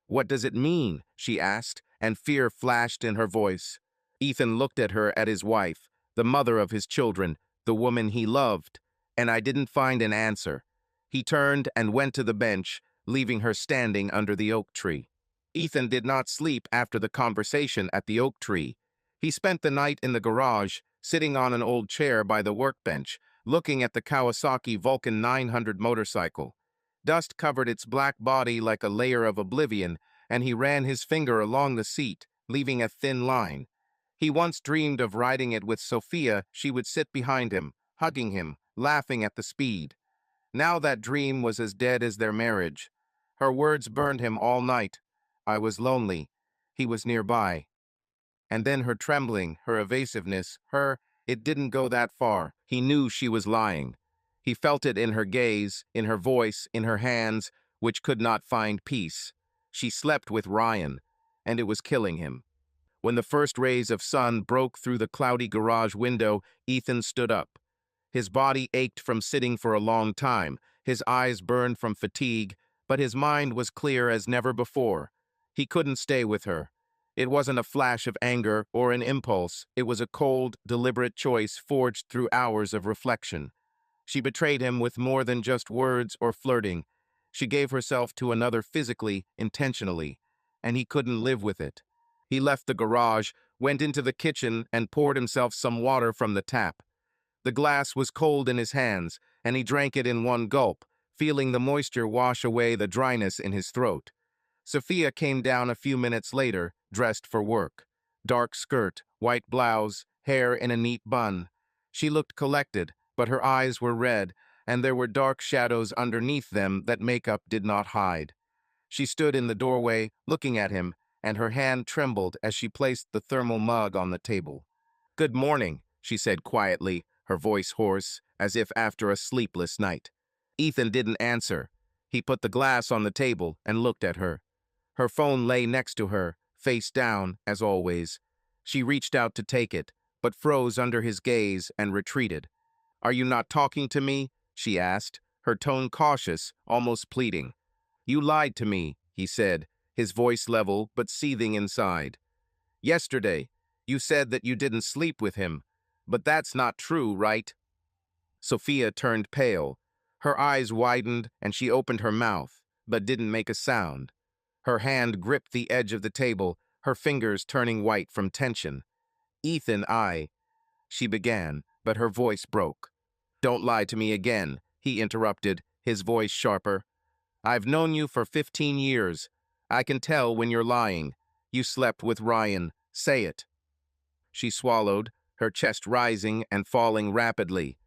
"What does it mean?" she asked, and fear flashed in her voice. Ethan looked at her, at his wife, the mother of his children, the woman he loved, and I didn't find an answer. He turned and went to the bench, leaving her standing under the oak tree. Ethan did not sleep after the conversation at the oak tree. He spent the night in the garage, sitting on an old chair by the workbench, looking at the Kawasaki Vulcan 900 motorcycle. Dust covered its black body like a layer of oblivion, and he ran his finger along the seat, leaving a thin line. He once dreamed of riding it with Sophia. She would sit behind him, hugging him, laughing at the speed. Now that dream was as dead as their marriage. Her words burned him all night. I was lonely. He was nearby. And then her trembling, her evasiveness, it didn't go that far. He knew she was lying. He felt it in her gaze, in her voice, in her hands, which could not find peace. She slept with Ryan, and it was killing him. When the first rays of sun broke through the cloudy garage window, Ethan stood up. His body ached from sitting for a long time, his eyes burned from fatigue, but his mind was clear as never before. He couldn't stay with her. It wasn't a flash of anger or an impulse. It was a cold, deliberate choice forged through hours of reflection. She betrayed him with more than just words or flirting. She gave herself to another physically, intentionally, and he couldn't live with it. He left the garage, went into the kitchen, and poured himself some water from the tap. The glass was cold in his hands, and he drank it in one gulp, feeling the moisture wash away the dryness in his throat. Sophia came down a few minutes later, dressed for work. Dark skirt, white blouse, hair in a neat bun. She looked collected, but her eyes were red, and there were dark shadows underneath them that makeup did not hide. She stood in the doorway, looking at him, and her hand trembled as she placed the thermal mug on the table. "Good morning," she said quietly, her voice hoarse, as if after a sleepless night. Ethan didn't answer. He put the glass on the table and looked at her. Her phone lay next to her, face down, as always. She reached out to take it, but froze under his gaze and retreated. "Are you not talking to me?" she asked, her tone cautious, almost pleading. "You lied to me," he said, his voice level but seething inside. "Yesterday, you said that you didn't sleep with him, but that's not true, right?" Sophia turned pale. Her eyes widened and she opened her mouth, but didn't make a sound. Her hand gripped the edge of the table, her fingers turning white from tension. "Ethan, she began, but her voice broke. "Don't lie to me again," he interrupted, his voice sharper. "I've known you for 15 years. I can tell when you're lying. You slept with Ryan. Say it." She swallowed, her chest rising and falling rapidly.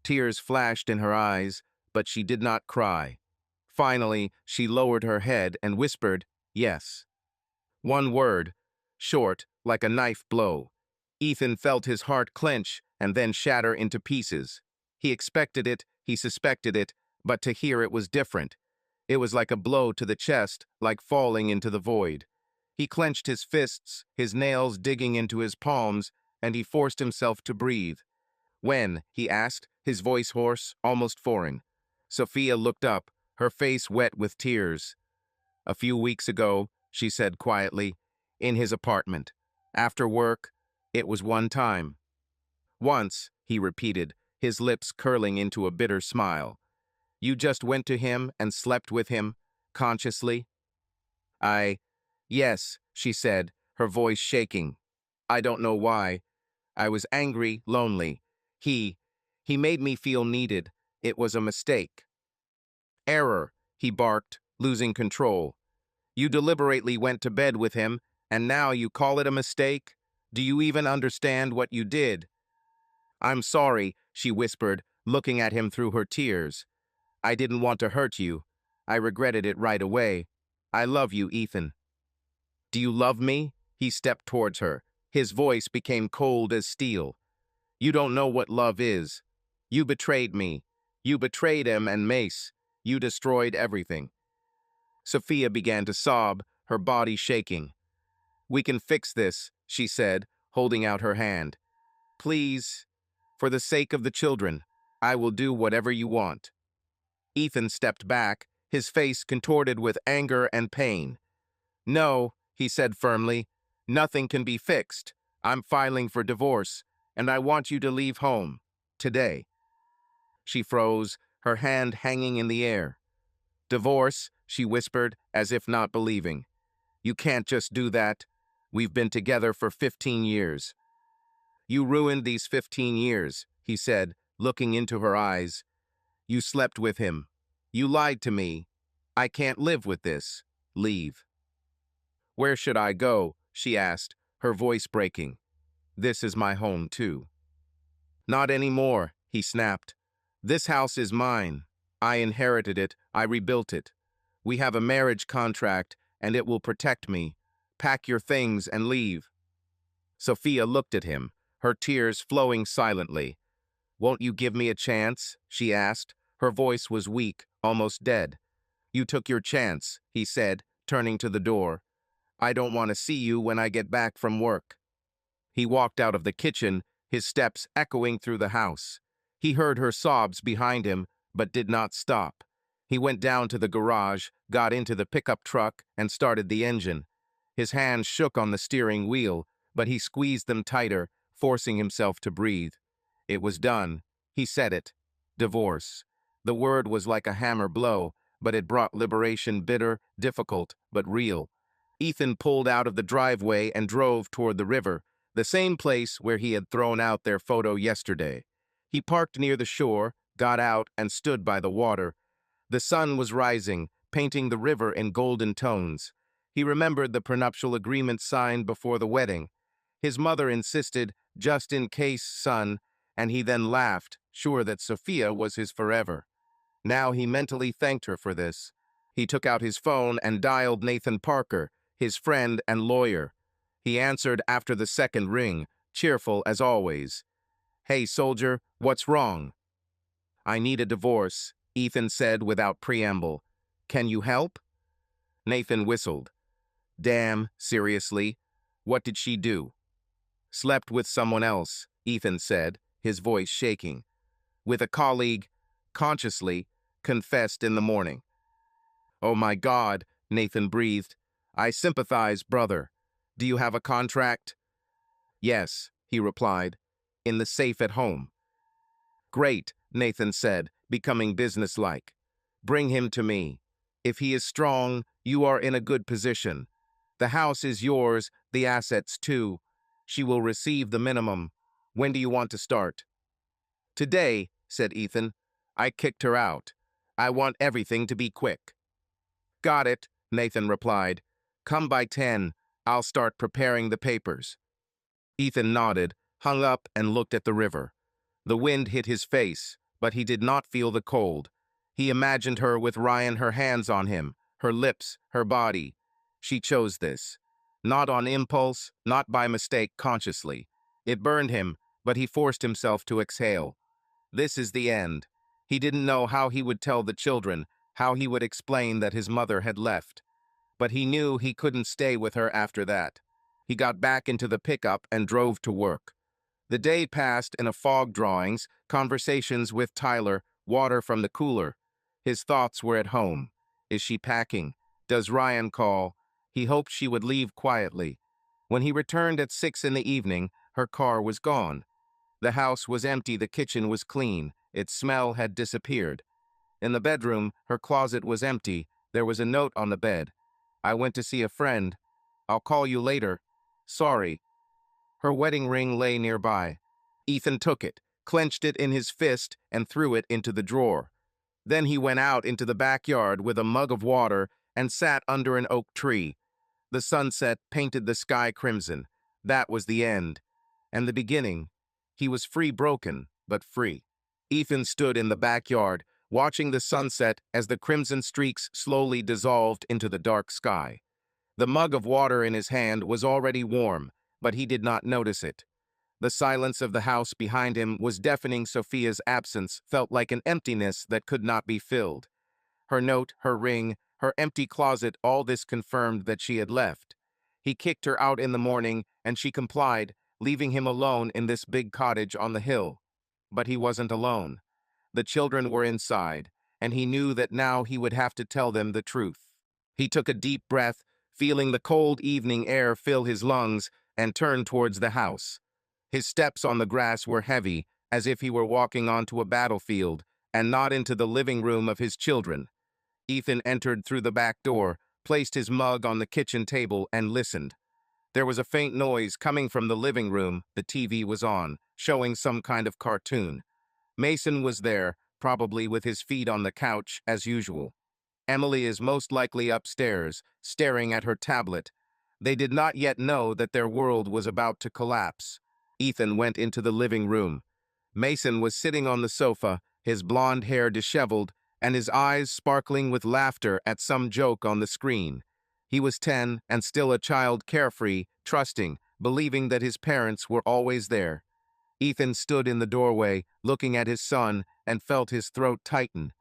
Tears flashed in her eyes, but she did not cry. Finally, she lowered her head and whispered, "Yes." One word, short, like a knife blow. Ethan felt his heart clench and then shatter into pieces. He expected it, he suspected it, but to hear it was different. It was like a blow to the chest, like falling into the void. He clenched his fists, his nails digging into his palms, and he forced himself to breathe. "When?" he asked, his voice hoarse, almost foreign. Sophia looked up, her face wet with tears. "A few weeks ago," she said quietly, "in his apartment. After work, it was one time." "Once," he repeated, his lips curling into a bitter smile. "You just went to him and slept with him, consciously?" "I... Yes," she said, her voice shaking. "I don't know why. I was angry, lonely. He... he made me feel needed. It was a mistake." "Error," he barked, losing control. "You deliberately went to bed with him, and now you call it a mistake? Do you even understand what you did?" "I'm sorry," she whispered, looking at him through her tears. "I didn't want to hurt you. I regretted it right away. I love you, Ethan." "Do you love me?" He stepped towards her. His voice became cold as steel. "You don't know what love is. You betrayed me. You betrayed him and Mace. You destroyed everything." Sophia began to sob, her body shaking. "We can fix this," she said, holding out her hand. "Please, for the sake of the children, I will do whatever you want." Ethan stepped back, his face contorted with anger and pain. "No," he said firmly, "nothing can be fixed. I'm filing for divorce, and I want you to leave home. Today." She froze, her hand hanging in the air. "Divorce," she whispered, as if not believing. "You can't just do that. We've been together for 15 years. "You ruined these 15 years, he said, looking into her eyes. "You slept with him. You lied to me. I can't live with this. Leave." "Where should I go?" she asked, her voice breaking. "This is my home, too." "Not anymore," he snapped. "This house is mine. I inherited it. I rebuilt it. We have a marriage contract, and it will protect me. Pack your things and leave." Sophia looked at him, her tears flowing silently. "Won't you give me a chance?" she asked. Her voice was weak, almost dead. "You took your chance," he said, turning to the door. "I don't want to see you when I get back from work." He walked out of the kitchen, his steps echoing through the house. He heard her sobs behind him, but did not stop. He went down to the garage, got into the pickup truck, and started the engine. His hands shook on the steering wheel, but he squeezed them tighter, forcing himself to breathe. It was done. He said it. Divorce. The word was like a hammer blow, but it brought liberation, bitter, difficult, but real. Ethan pulled out of the driveway and drove toward the river, the same place where he had thrown out their photo yesterday. He parked near the shore, got out, and stood by the water. The sun was rising, painting the river in golden tones. He remembered the prenuptial agreement signed before the wedding. His mother insisted, "Just in case, son," and he then laughed, sure that Sophia was his forever. Now he mentally thanked her for this. He took out his phone and dialed Nathan Parker, his friend and lawyer. He answered after the second ring, cheerful as always. "Hey, soldier, what's wrong?" "I need a divorce," Ethan said without preamble. "Can you help?" Nathan whistled. "Damn, seriously? What did she do?" "Slept with someone else," Ethan said, his voice shaking. "With a colleague, consciously, confessed in the morning." "Oh my God," Nathan breathed. "I sympathize, brother. Do you have a contract?" "Yes," he replied, "in the safe at home." "Great," Nathan said, becoming businesslike. "Bring him to me. If he is strong, you are in a good position. The house is yours, the assets too. She will receive the minimum. When do you want to start?" "Today," said Ethan. "I kicked her out. I want everything to be quick." "Got it," Nathan replied. "Come by 10. I'll start preparing the papers." Ethan nodded, hung up, and looked at the river. The wind hit his face, but he did not feel the cold. He imagined her with Ryan, her hands on him, her lips, her body. She chose this. Not on impulse, not by mistake, consciously. It burned him, but he forced himself to exhale. This is the end. He didn't know how he would tell the children, how he would explain that his mother had left. But he knew he couldn't stay with her after that. He got back into the pickup and drove to work. The day passed in a fog, drawings, conversations with Tyler, water from the cooler. His thoughts were at home. Is she packing? Does Ryan call? He hoped she would leave quietly. When he returned at 6 in the evening, her car was gone. The house was empty, the kitchen was clean. Its smell had disappeared. In the bedroom, her closet was empty. There was a note on the bed. I went to see a friend. I'll call you later. Sorry. Her wedding ring lay nearby. Ethan took it, clenched it in his fist, and threw it into the drawer. Then he went out into the backyard with a mug of water and sat under an oak tree. The sunset painted the sky crimson. That was the end. And the beginning. He was free, broken, but free. Ethan stood in the backyard, watching the sunset as the crimson streaks slowly dissolved into the dark sky. The mug of water in his hand was already warm, but he did not notice it. The silence of the house behind him was deafening. Sophia's absence felt like an emptiness that could not be filled. Her note, her ring, her empty closet, all this confirmed that she had left. He kicked her out in the morning, and she complied, leaving him alone in this big cottage on the hill. But he wasn't alone. The children were inside, and he knew that now he would have to tell them the truth. He took a deep breath, feeling the cold evening air fill his lungs, and turned towards the house. His steps on the grass were heavy, as if he were walking onto a battlefield, and not into the living room of his children. Ethan entered through the back door, placed his mug on the kitchen table, and listened. There was a faint noise coming from the living room. The TV was on, showing some kind of cartoon. Mason was there, probably with his feet on the couch, as usual. Emily is most likely upstairs, staring at her tablet. They did not yet know that their world was about to collapse. Ethan went into the living room. Mason was sitting on the sofa, his blonde hair disheveled, and his eyes sparkling with laughter at some joke on the screen. He was 10 and still a child, carefree, trusting, believing that his parents were always there. Ethan stood in the doorway, looking at his son, and felt his throat tighten.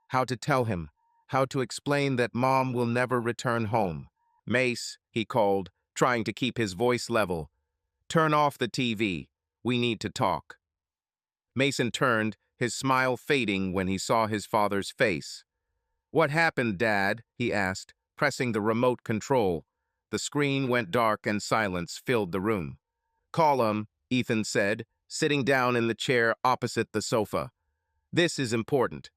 How to tell him? How to explain that Mom will never return home? Mace, he called, trying to keep his voice level. Turn off the TV. We need to talk. Mason turned, his smile fading when he saw his father's face. What happened, Dad? He asked, pressing the remote control. The screen went dark and silence filled the room. Call him, Ethan said, sitting down in the chair opposite the sofa. This is important.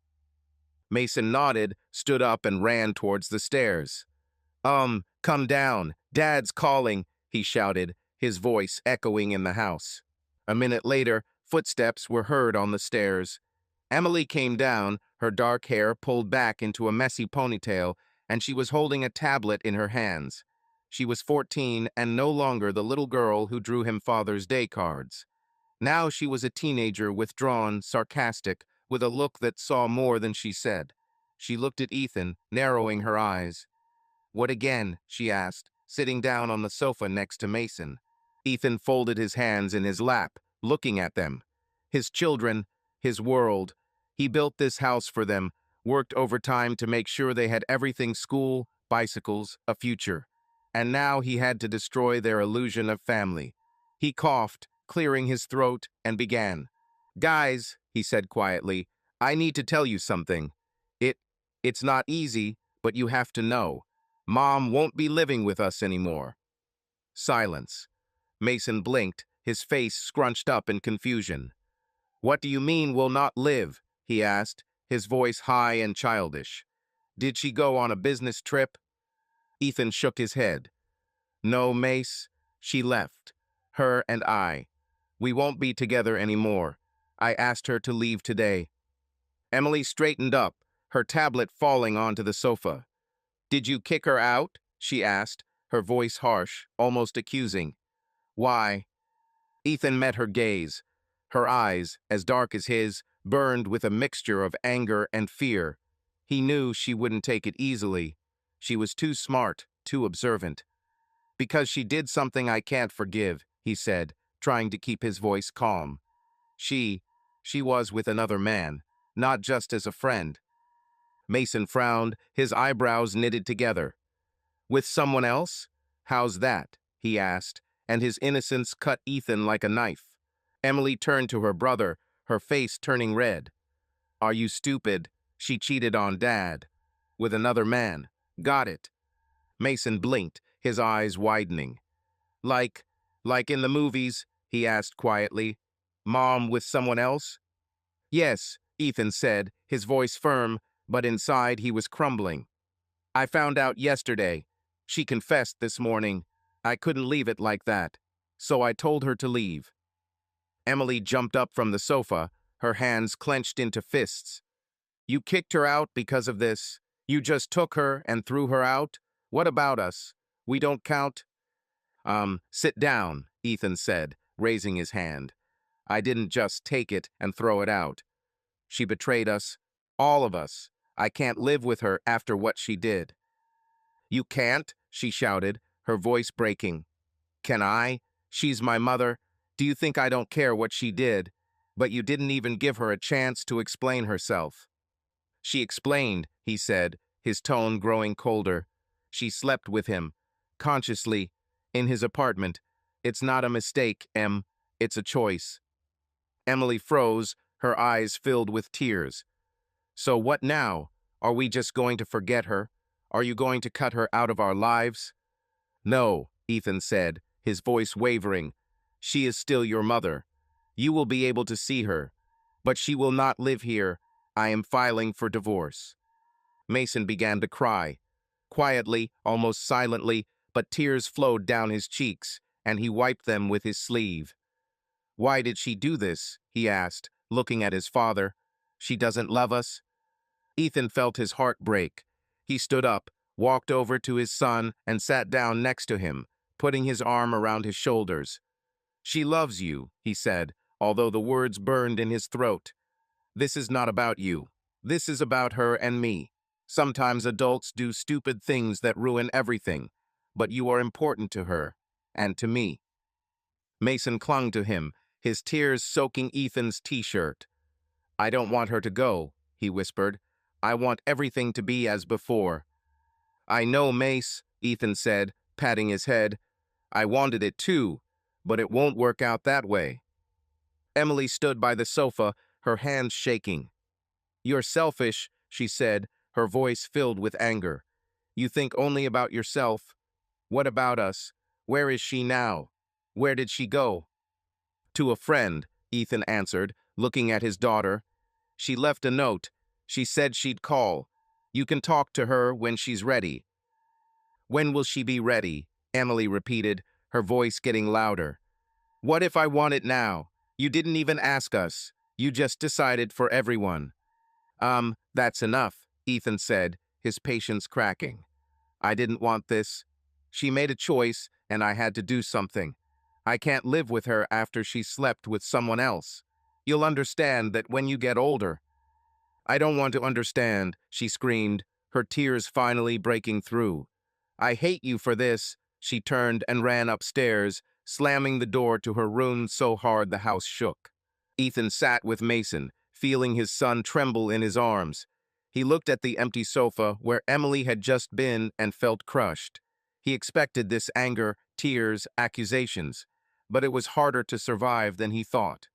Mason nodded, stood up, and ran towards the stairs. Come down. Dad's calling, he shouted, his voice echoing in the house. A minute later, footsteps were heard on the stairs. Emily came down, her dark hair pulled back into a messy ponytail, and she was holding a tablet in her hands. She was 14 and no longer the little girl who drew him Father's Day cards. Now she was a teenager, withdrawn, sarcastic, with a look that saw more than she said. She looked at Ethan, narrowing her eyes. What again? She asked, sitting down on the sofa next to Mason. Ethan folded his hands in his lap, looking at them. His children, his world. He built this house for them, worked overtime to make sure they had everything: school, bicycles, a future. And now he had to destroy their illusion of family. He coughed, clearing his throat, and began. Guys, he said quietly, I need to tell you something. It's not easy, but you have to know. Mom won't be living with us anymore. Silence. Mason blinked, his face scrunched up in confusion. What do you mean will not live? He asked, his voice high and childish. Did she go on a business trip? Ethan shook his head. No, Mace, she left. Her and I. We won't be together anymore. I asked her to leave today. Emily straightened up, her tablet falling onto the sofa. Did you kick her out? She asked, her voice harsh, almost accusing. Why? Ethan met her gaze. Her eyes, as dark as his, burned with a mixture of anger and fear. He knew she wouldn't take it easily. She was too smart, too observant. Because she did something I can't forgive, he said, trying to keep his voice calm. She was with another man, not just as a friend. Mason frowned, his eyebrows knitted together. With someone else? How's that? He asked, and his innocence cut Ethan like a knife. Emily turned to her brother, her face turning red. Are you stupid? She cheated on Dad. With another man. Got it. Mason blinked, his eyes widening. Like, like in the movies, he asked quietly. Mom with someone else? Yes, Ethan said, his voice firm, but inside he was crumbling. I found out yesterday. She confessed this morning. I couldn't leave it like that. So I told her to leave. Emily jumped up from the sofa, her hands clenched into fists. You kicked her out because of this? You just took her and threw her out? What about us? We don't count? Sit down, Ethan said, raising his hand. I didn't just take it and throw it out. She betrayed us. All of us. I can't live with her after what she did. You can't, she shouted, her voice breaking. Can I? She's my mother. Do you think I don't care what she did? But you didn't even give her a chance to explain herself. She explained, he said, his tone growing colder. She slept with him, consciously, in his apartment. It's not a mistake, Em. It's a choice. Emily froze, her eyes filled with tears. So what now? Are we just going to forget her? Are you going to cut her out of our lives? No, Ethan said, his voice wavering. She is still your mother. You will be able to see her. But she will not live here. I am filing for divorce. Mason began to cry. Quietly, almost silently, but tears flowed down his cheeks, and he wiped them with his sleeve. Why did she do this? He asked, looking at his father. She doesn't love us? Ethan felt his heart break. He stood up, walked over to his son, and sat down next to him, putting his arm around his shoulders. She loves you, he said, although the words burned in his throat. This is not about you. This is about her and me. Sometimes adults do stupid things that ruin everything, but you are important to her, and to me. Mason clung to him, his tears soaking Ethan's t-shirt. I don't want her to go, he whispered. I want everything to be as before. I know, Mace, Ethan said, patting his head. I wanted it too, but it won't work out that way. Emily stood by the sofa, her hands shaking. You're selfish, she said, her voice filled with anger. You think only about yourself. What about us? Where is she now? Where did she go? To a friend, Ethan answered, looking at his daughter. She left a note. She said she'd call. You can talk to her when she's ready. When will she be ready? Emily repeated, her voice getting louder. What if I want it now? You didn't even ask us. You just decided for everyone. That's enough, Ethan said, his patience cracking. I didn't want this. She made a choice, and I had to do something. I can't live with her after she slept with someone else. You'll understand that when you get older. I don't want to understand, she screamed, her tears finally breaking through. I hate you for this. She turned and ran upstairs, slamming the door to her room so hard the house shook. Ethan sat with Mason, feeling his son tremble in his arms. He looked at the empty sofa where Emily had just been and felt crushed. He expected this anger, tears, accusations, but it was harder to survive than he thought.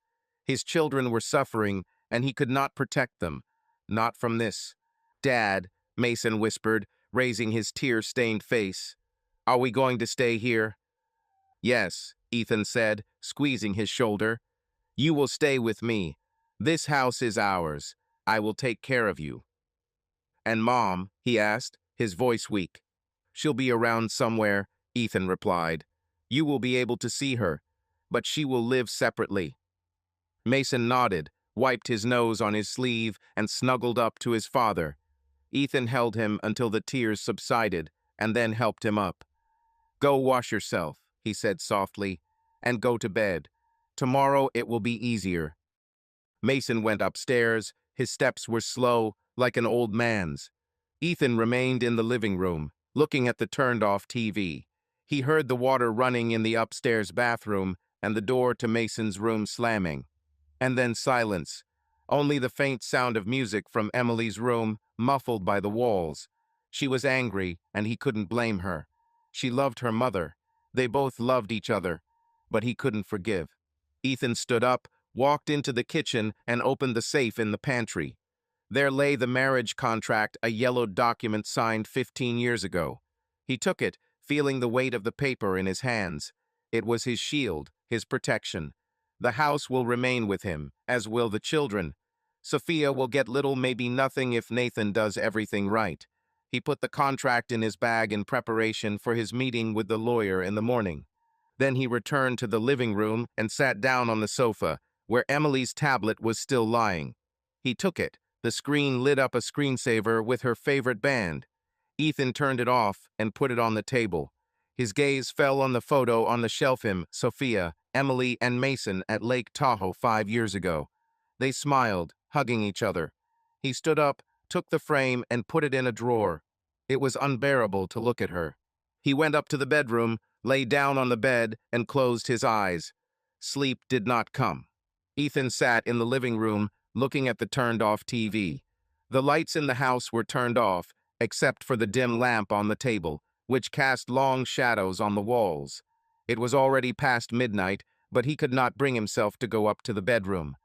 His children were suffering, and he could not protect them. Not from this. Dad, Mason whispered, raising his tear-stained face. Are we going to stay here? Yes, Ethan said, squeezing his shoulder. You will stay with me. This house is ours. I will take care of you. And Mom, he asked, his voice weak. She'll be around somewhere, Ethan replied. You will be able to see her, but she will live separately. Mason nodded, wiped his nose on his sleeve, and snuggled up to his father. Ethan held him until the tears subsided, and then helped him up. Go wash yourself, he said softly, and go to bed. Tomorrow it will be easier. Mason went upstairs. His steps were slow, like an old man's. Ethan remained in the living room, looking at the turned-off TV. He heard the water running in the upstairs bathroom and the door to Mason's room slamming. And then silence. Only the faint sound of music from Emily's room, muffled by the walls. She was angry, and he couldn't blame her. She loved her mother. They both loved each other, but he couldn't forgive. Ethan stood up, walked into the kitchen, and opened the safe in the pantry. There lay the marriage contract, a yellowed document signed 15 years ago. He took it, feeling the weight of the paper in his hands. It was his shield, his protection. The house will remain with him, as will the children. Sophia will get little, maybe nothing, if Nathan does everything right. He put the contract in his bag in preparation for his meeting with the lawyer in the morning. Then he returned to the living room and sat down on the sofa, where Emily's tablet was still lying. He took it. The screen lit up a screensaver with her favorite band. Ethan turned it off and put it on the table. His gaze fell on the photo on the shelf him, Sophia, Emily, and Mason at Lake Tahoe 5 years ago. They smiled, hugging each other. He stood up, took the frame, and put it in a drawer. It was unbearable to look at her. He went up to the bedroom, lay down on the bed, and closed his eyes. Sleep did not come. Ethan sat in the living room, looking at the turned-off TV. The lights in the house were turned off, except for the dim lamp on the table, which cast long shadows on the walls. It was already past midnight, but he could not bring himself to go up to the bedroom.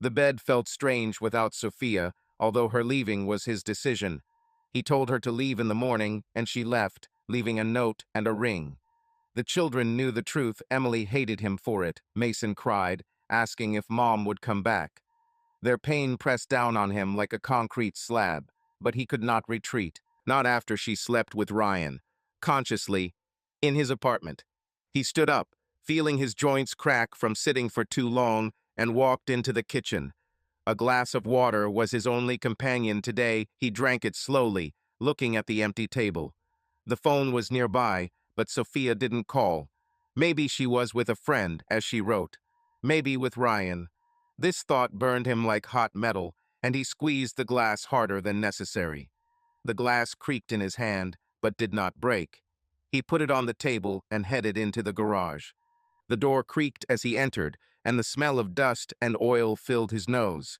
The bed felt strange without Sophia, although her leaving was his decision. He told her to leave in the morning, and she left, leaving a note and a ring. The children knew the truth. Emily hated him for it, Mason cried, asking if Mom would come back. Their pain pressed down on him like a concrete slab, but he could not retreat, not after she slept with Ryan, consciously, in his apartment. He stood up, feeling his joints crack from sitting for too long, and walked into the kitchen. A glass of water was his only companion today. He drank it slowly, looking at the empty table. The phone was nearby, but Sophia didn't call. Maybe she was with a friend, as she wrote. Maybe with Ryan. This thought burned him like hot metal, and he squeezed the glass harder than necessary. The glass creaked in his hand, but did not break. He put it on the table and headed into the garage. The door creaked as he entered, and the smell of dust and oil filled his nose.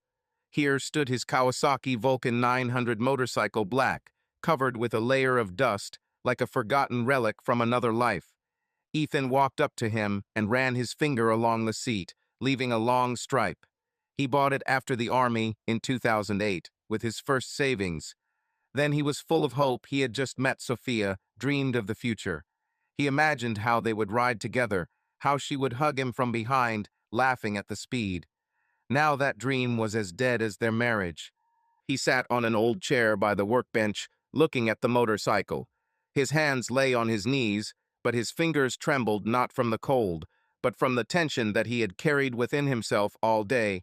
Here stood his Kawasaki Vulcan 900 motorcycle, black, covered with a layer of dust, like a forgotten relic from another life. Ethan walked up to him and ran his finger along the seat, leaving a long stripe. He bought it after the army in 2008, with his first savings. Then he was full of hope. He had just met Sophia, dreamed of the future. He imagined how they would ride together, how she would hug him from behind, laughing at the speed. Now that dream was as dead as their marriage. He sat on an old chair by the workbench, looking at the motorcycle. His hands lay on his knees, but his fingers trembled not from the cold, but from the tension that he had carried within himself all day.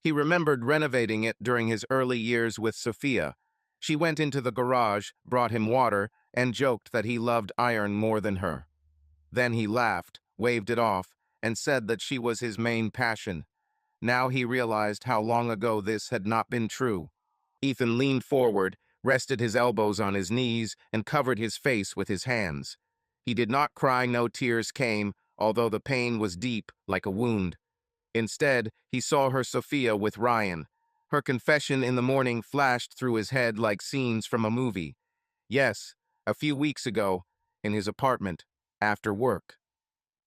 He remembered renovating it during his early years with Sophia. She went into the garage, brought him water, and joked that he loved iron more than her. Then he laughed, waved it off, and said that she was his main passion. Now he realized how long ago this had not been true. Ethan leaned forward, rested his elbows on his knees, and covered his face with his hands. He did not cry, no tears came, although the pain was deep, like a wound. Instead, he saw her Sophia with Ryan. Her confession in the morning flashed through his head like scenes from a movie. Yes, a few weeks ago, in his apartment, after work.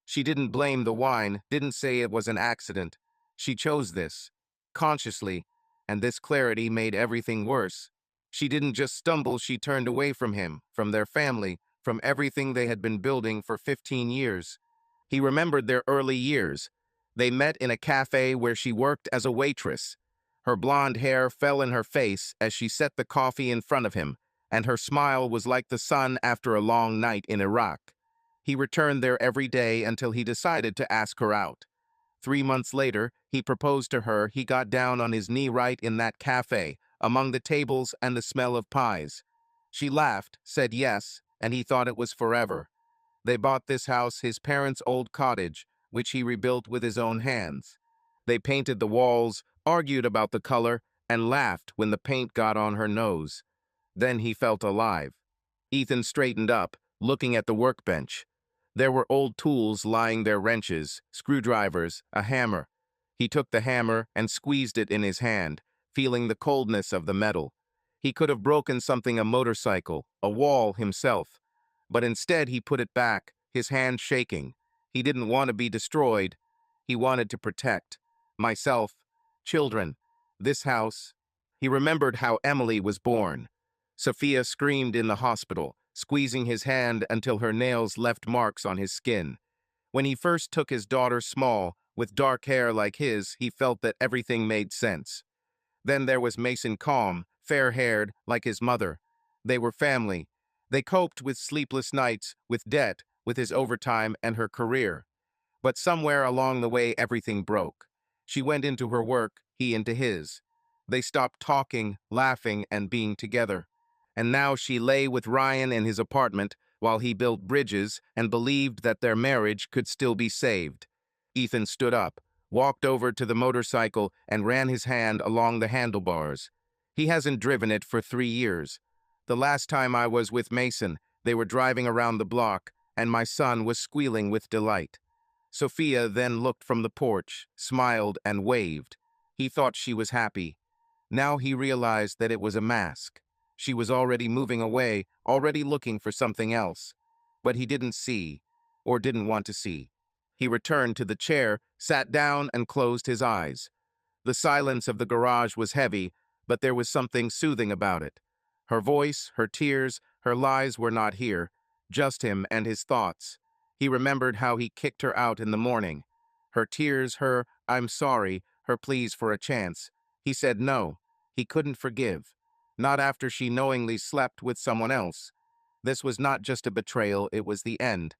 She didn't blame the wine, didn't say it was an accident. She chose this, consciously, and this clarity made everything worse. She didn't just stumble, she turned away from him, from their family, from everything they had been building for 15 years. He remembered their early years. They met in a cafe where she worked as a waitress. Her blonde hair fell in her face as she set the coffee in front of him, and her smile was like the sun after a long night in Iraq. He returned there every day until he decided to ask her out. 3 months later, he proposed to her. He got down on his knee right in that cafe, among the tables and the smell of pies. She laughed, said yes, and he thought it was forever. They bought this house, his parents' old cottage, which he rebuilt with his own hands. They painted the walls, argued about the color, and laughed when the paint got on her nose. Then he felt alive. Ethan straightened up, looking at the workbench. There were old tools lying there, wrenches, screwdrivers, a hammer. He took the hammer and squeezed it in his hand, feeling the coldness of the metal. He could have broken something, a motorcycle, a wall, himself. But instead he put it back, his hand shaking. He didn't want to be destroyed. He wanted to protect. Myself, children, this house. He remembered how Emily was born. Sophia screamed in the hospital, squeezing his hand until her nails left marks on his skin. When he first took his daughter small, with dark hair like his, he felt that everything made sense. Then there was Mason calm, fair-haired, like his mother. They were family. They coped with sleepless nights, with debt, with his overtime and her career. But somewhere along the way everything broke. She went into her work, he into his. They stopped talking, laughing, and being together. And now she lay with Ryan in his apartment while he built bridges and believed that their marriage could still be saved. Ethan stood up, walked over to the motorcycle, and ran his hand along the handlebars. He hasn't driven it for 3 years. The last time I was with Mason, they were driving around the block, and my son was squealing with delight. Sophia then looked from the porch, smiled, and waved. He thought she was happy. Now he realized that it was a mask. She was already moving away, already looking for something else. But he didn't see, or didn't want to see. He returned to the chair, sat down, and closed his eyes. The silence of the garage was heavy, but there was something soothing about it. Her voice, her tears, her lies were not here, just him and his thoughts. He remembered how he kicked her out in the morning. Her tears, her "I'm sorry," her pleas for a chance. He said no. He couldn't forgive. Not after she knowingly slept with someone else. This was not just a betrayal, it was the end.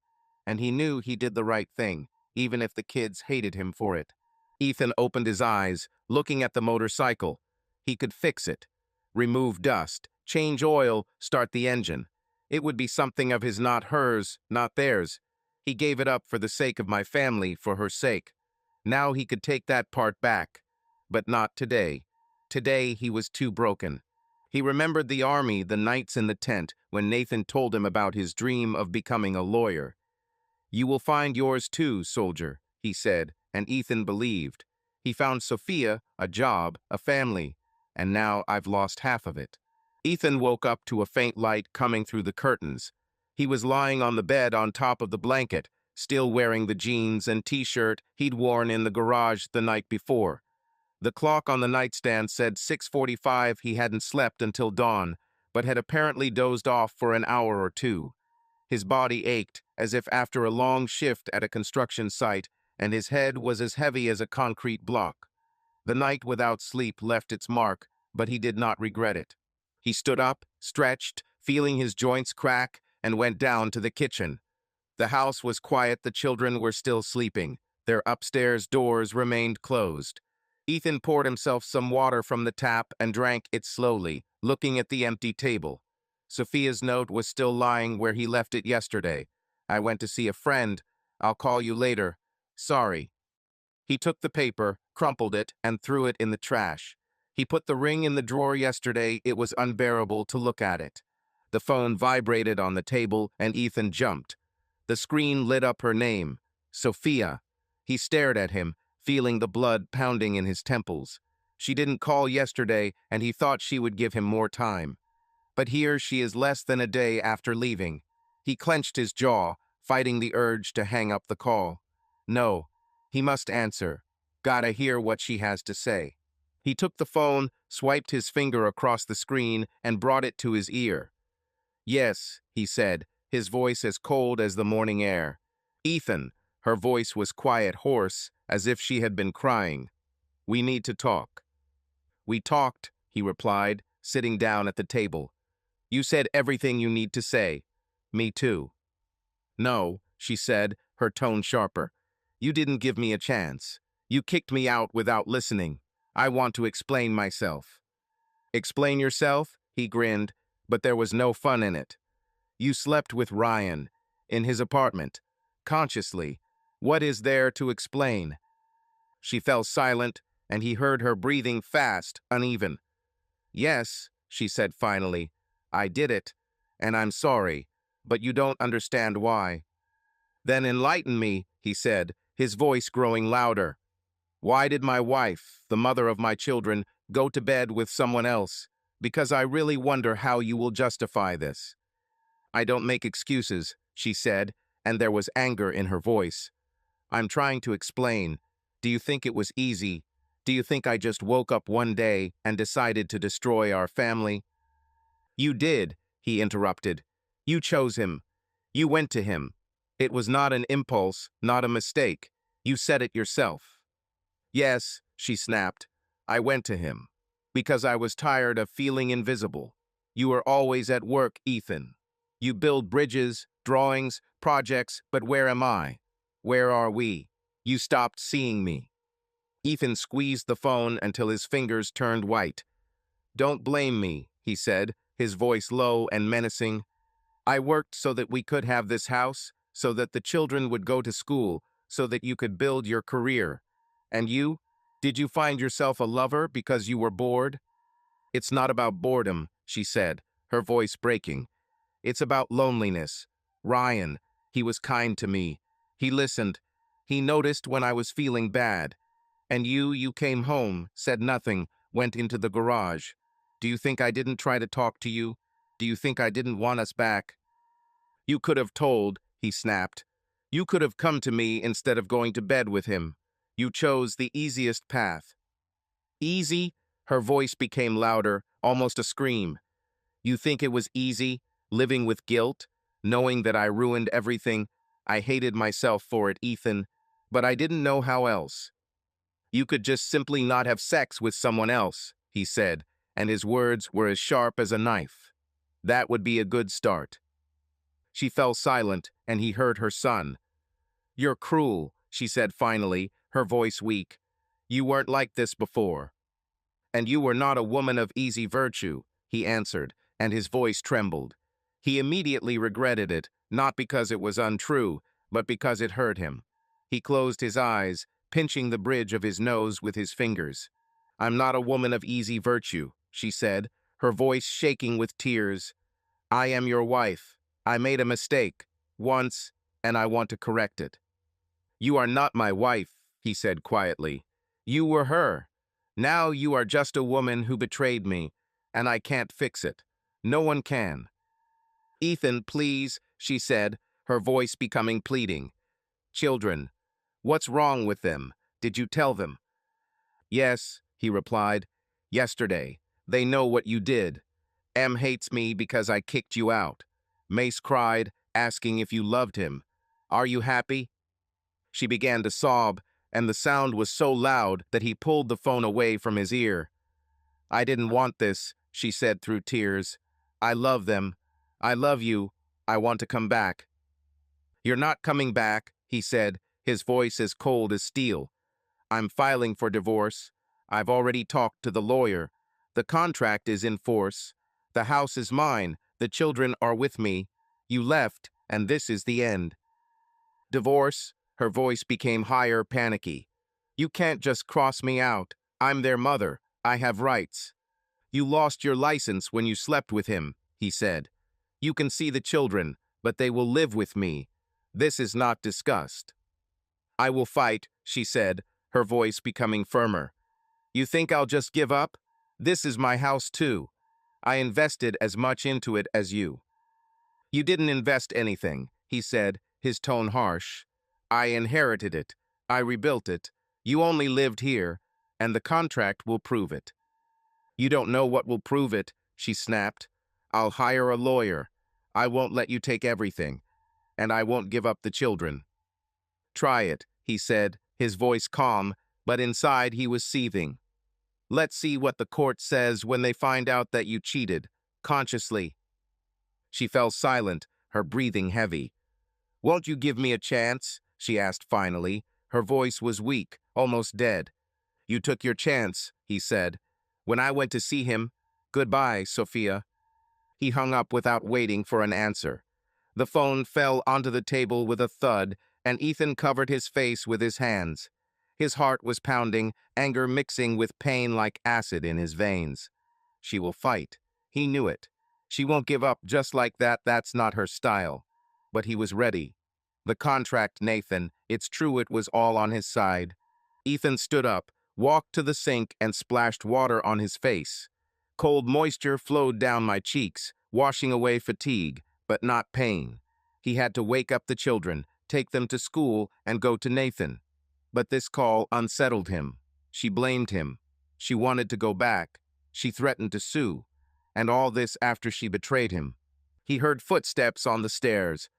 And he knew he did the right thing, even if the kids hated him for it. Ethan opened his eyes, looking at the motorcycle. He could fix it. Remove dust, change oil, start the engine. It would be something of his, not hers, not theirs. He gave it up for the sake of my family, for her sake. Now he could take that part back. But not today. Today he was too broken. He remembered the army, the nights in the tent, when Nathan told him about his dream of becoming a lawyer. "You will find yours too, soldier," he said, and Ethan believed. He found Sophia, a job, a family, and now I've lost half of it. Ethan woke up to a faint light coming through the curtains. He was lying on the bed on top of the blanket, still wearing the jeans and t-shirt he'd worn in the garage the night before. The clock on the nightstand said 6:45. He hadn't slept until dawn, but had apparently dozed off for an hour or two. His body ached, as if after a long shift at a construction site, and his head was as heavy as a concrete block. The night without sleep left its mark, but he did not regret it. He stood up, stretched, feeling his joints crack, and went down to the kitchen. The house was quiet, the children were still sleeping. Their upstairs doors remained closed. Ethan poured himself some water from the tap and drank it slowly, looking at the empty table. Sophia's note was still lying where he left it yesterday. "I went to see a friend. I'll call you later. Sorry." He took the paper, crumpled it, and threw it in the trash. He put the ring in the drawer yesterday. It was unbearable to look at it. The phone vibrated on the table, and Ethan jumped. The screen lit up her name, Sophia. He stared at him, feeling the blood pounding in his temples. She didn't call yesterday, and he thought she would give him more time. But here she is less than a day after leaving. He clenched his jaw, fighting the urge to hang up the call. No, he must answer. Gotta hear what she has to say. He took the phone, swiped his finger across the screen, and brought it to his ear. "Yes," he said, his voice as cold as the morning air. "Ethan," her voice was quiet, hoarse, as if she had been crying. "We need to talk." "We talked," he replied, sitting down at the table. "You said everything you need to say. Me too." "No," she said, her tone sharper. "You didn't give me a chance. You kicked me out without listening. I want to explain myself." "Explain yourself?" He grinned, but there was no fun in it. "You slept with Ryan, in his apartment, consciously. What is there to explain?" She fell silent, and he heard her breathing fast, uneven. "Yes," she said finally, "I did it, and I'm sorry, but you don't understand why." "Then enlighten me," he said, his voice growing louder. "Why did my wife, the mother of my children, go to bed with someone else? Because I really wonder how you will justify this." "I don't make excuses," she said, and there was anger in her voice. "I'm trying to explain. Do you think it was easy? Do you think I just woke up one day and decided to destroy our family? You did, he interrupted. You chose him. You went to him. It was not an impulse, not a mistake. You said it yourself. Yes, she snapped. I went to him. Because I was tired of feeling invisible. You were always at work, Ethan. You build bridges, drawings, projects, but where am I? Where are we? You stopped seeing me. Ethan squeezed the phone until his fingers turned white. Don't blame me, he said, his voice low and menacing. I worked so that we could have this house, so that the children would go to school, so that you could build your career. And you? Did you find yourself a lover because you were bored? It's not about boredom, she said, her voice breaking. It's about loneliness. Ryan, he was kind to me. He listened. He noticed when I was feeling bad. And you came home, said nothing, went into the garage. Do you think I didn't try to talk to you? Do you think I didn't want us back? You could have told, he snapped. You could have come to me instead of going to bed with him. You chose the easiest path. Easy? Her voice became louder, almost a scream. You think it was easy, living with guilt, knowing that I ruined everything? I hated myself for it, Ethan, but I didn't know how else. You could just simply not have sex with someone else, he said, and his words were as sharp as a knife. That would be a good start. She fell silent, and he heard her son. You're cruel, she said finally, her voice weak. You weren't like this before. And you were not a woman of easy virtue, he answered, and his voice trembled. He immediately regretted it, not because it was untrue, but because it hurt him. He closed his eyes, pinching the bridge of his nose with his fingers. I'm not a woman of easy virtue, she said, her voice shaking with tears. I am your wife. I made a mistake, once, and I want to correct it. You are not my wife, he said quietly. You were her. Now you are just a woman who betrayed me, and I can't fix it. No one can. Ethan, please, she said, her voice becoming pleading. Children, what's wrong with them? Did you tell them? Yes, he replied. Yesterday. They know what you did. Em hates me because I kicked you out. Mace cried, asking if you loved him. Are you happy? She began to sob, and the sound was so loud that he pulled the phone away from his ear. I didn't want this, she said through tears. I love them. I love you. I want to come back. You're not coming back, he said, his voice as cold as steel. I'm filing for divorce. I've already talked to the lawyer. The contract is in force. The house is mine. The children are with me. You left, and this is the end. Divorce? Her voice became higher, panicky. You can't just cross me out. I'm their mother. I have rights. You lost your license when you slept with him, he said. You can see the children, but they will live with me. This is not discussed. I will fight, she said, her voice becoming firmer. You think I'll just give up? This is my house too. I invested as much into it as you. You didn't invest anything, he said, his tone harsh. I inherited it. I rebuilt it. You only lived here, and the contract will prove it. You don't know what will prove it, she snapped. I'll hire a lawyer. I won't let you take everything, and I won't give up the children. Try it, he said, his voice calm, but inside he was seething. Let's see what the court says when they find out that you cheated, consciously. She fell silent, her breathing heavy. Won't you give me a chance? She asked finally. Her voice was weak, almost dead. You took your chance, he said. When I went to see him, goodbye, Sophia. He hung up without waiting for an answer. The phone fell onto the table with a thud, and Ethan covered his face with his hands. His heart was pounding, anger mixing with pain like acid in his veins. She will fight. He knew it. She won't give up just like that. That's not her style. But he was ready. The contract, Nathan, it's true it was all on his side. Ethan stood up, walked to the sink, and splashed water on his face. Cold moisture flowed down my cheeks, washing away fatigue, but not pain. He had to wake up the children, take them to school, and go to Nathan. But this call unsettled him. She blamed him. She wanted to go back. She threatened to sue. And all this after she betrayed him. He heard footsteps on the stairs.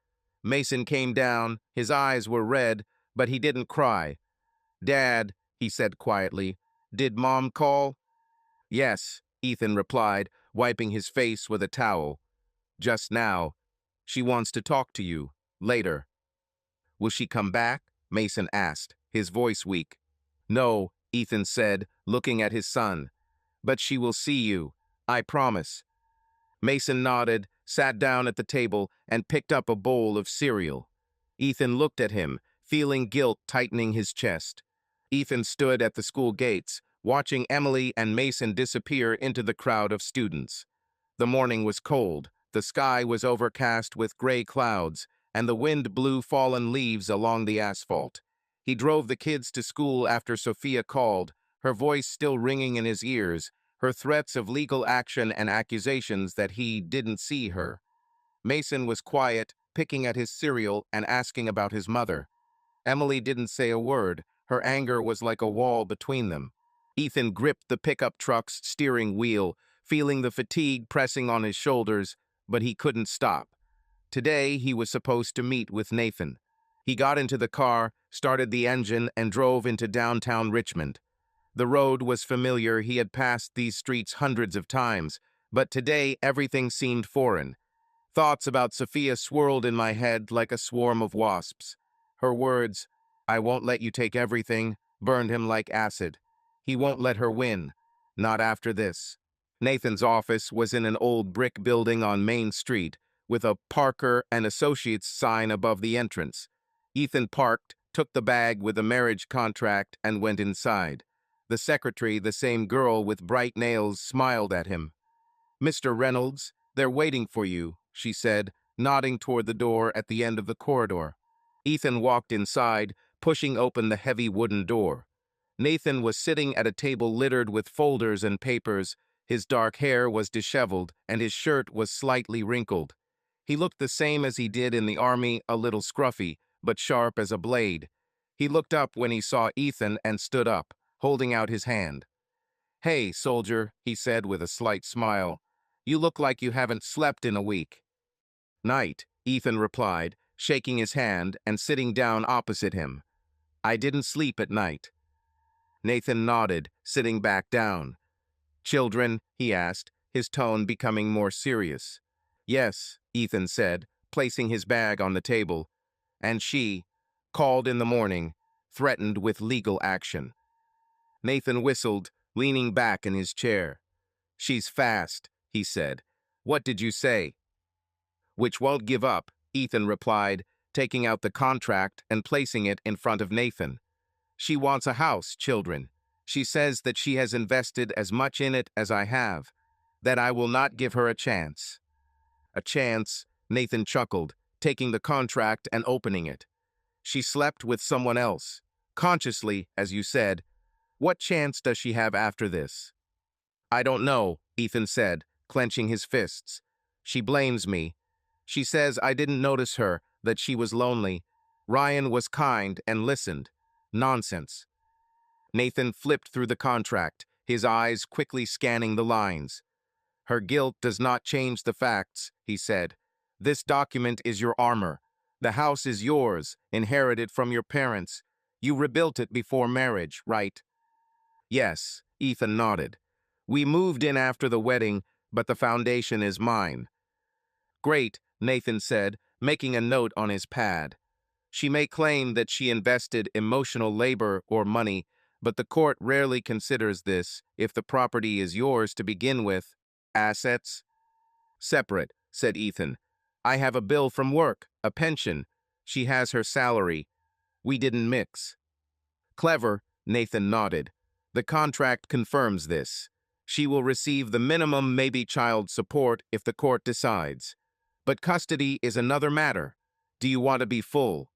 Mason came down. His eyes were red, but he didn't cry. "Dad," he said quietly, "did Mom call?" "Yes," Ethan replied, wiping his face with a towel. "Just now. She wants to talk to you. Later." "Will she come back?" Mason asked, his voice weak. "No," Ethan said, looking at his son. "But she will see you. I promise." Mason nodded, sat down at the table, and picked up a bowl of cereal. Ethan looked at him, feeling guilt tightening his chest. Ethan stood at the school gates, watching Emily and Mason disappear into the crowd of students. The morning was cold, the sky was overcast with gray clouds, and the wind blew fallen leaves along the asphalt. He drove the kids to school after Sophia called, her voice still ringing in his ears, her threats of legal action and accusations that he didn't see her. Mason was quiet, picking at his cereal and asking about his mother. Emily didn't say a word. Her anger was like a wall between them. Ethan gripped the pickup truck's steering wheel, feeling the fatigue pressing on his shoulders, but he couldn't stop. Today, he was supposed to meet with Nathan. He got into the car, started the engine, and drove into downtown Richmond. The road was familiar. He had passed these streets hundreds of times, but today everything seemed foreign. Thoughts about Sophia swirled in my head like a swarm of wasps. Her words, "I won't let you take everything," burned him like acid. He won't let her win. Not after this. Nathan's office was in an old brick building on Main Street, with a Parker and Associates sign above the entrance. Ethan parked, took the bag with the marriage contract, and went inside. The secretary, the same girl with bright nails, smiled at him. "Mr. Reynolds, they're waiting for you," she said, nodding toward the door at the end of the corridor. Ethan walked inside, pushing open the heavy wooden door. Nathan was sitting at a table littered with folders and papers. His dark hair was disheveled, and his shirt was slightly wrinkled. He looked the same as he did in the army, a little scruffy, but sharp as a blade. He looked up when he saw Ethan and stood up, holding out his hand. "Hey, soldier," he said with a slight smile. "You look like you haven't slept in a week." "Night," Ethan replied, shaking his hand and sitting down opposite him. "I didn't sleep at night." Nathan nodded, sitting back down. "Children?" he asked, his tone becoming more serious. "Yes," Ethan said, placing his bag on the table. "And she, called in the morning, threatened with legal action." Nathan whistled, leaning back in his chair. "She's fast," he said. "What did you say?" "Which won't give up," Ethan replied, taking out the contract and placing it in front of Nathan. "She wants a house, children. She says that she has invested as much in it as I have, that I will not give her a chance." "A chance," Nathan chuckled, taking the contract and opening it. "She slept with someone else. Consciously, as you said. What chance does she have after this?" "I don't know," Ethan said, clenching his fists. "She blames me. She says I didn't notice her, that she was lonely. Ryan was kind and listened. Nonsense." Nathan flipped through the contract, his eyes quickly scanning the lines. "Her guilt does not change the facts," he said. "This document is your armor. The house is yours, inherited from your parents. You rebuilt it before marriage, right?" "Yes," Ethan nodded. "We moved in after the wedding, but the foundation is mine." "Great," Nathan said, making a note on his pad. "She may claim that she invested emotional labor or money, but the court rarely considers this if the property is yours to begin with. Assets?" "Separate," said Ethan. "I have a bill from work, a pension. She has her salary. We didn't mix." "Clever," Nathan nodded. "The contract confirms this. She will receive the minimum, maybe child support, if the court decides. But custody is another matter. Do you want to be full?"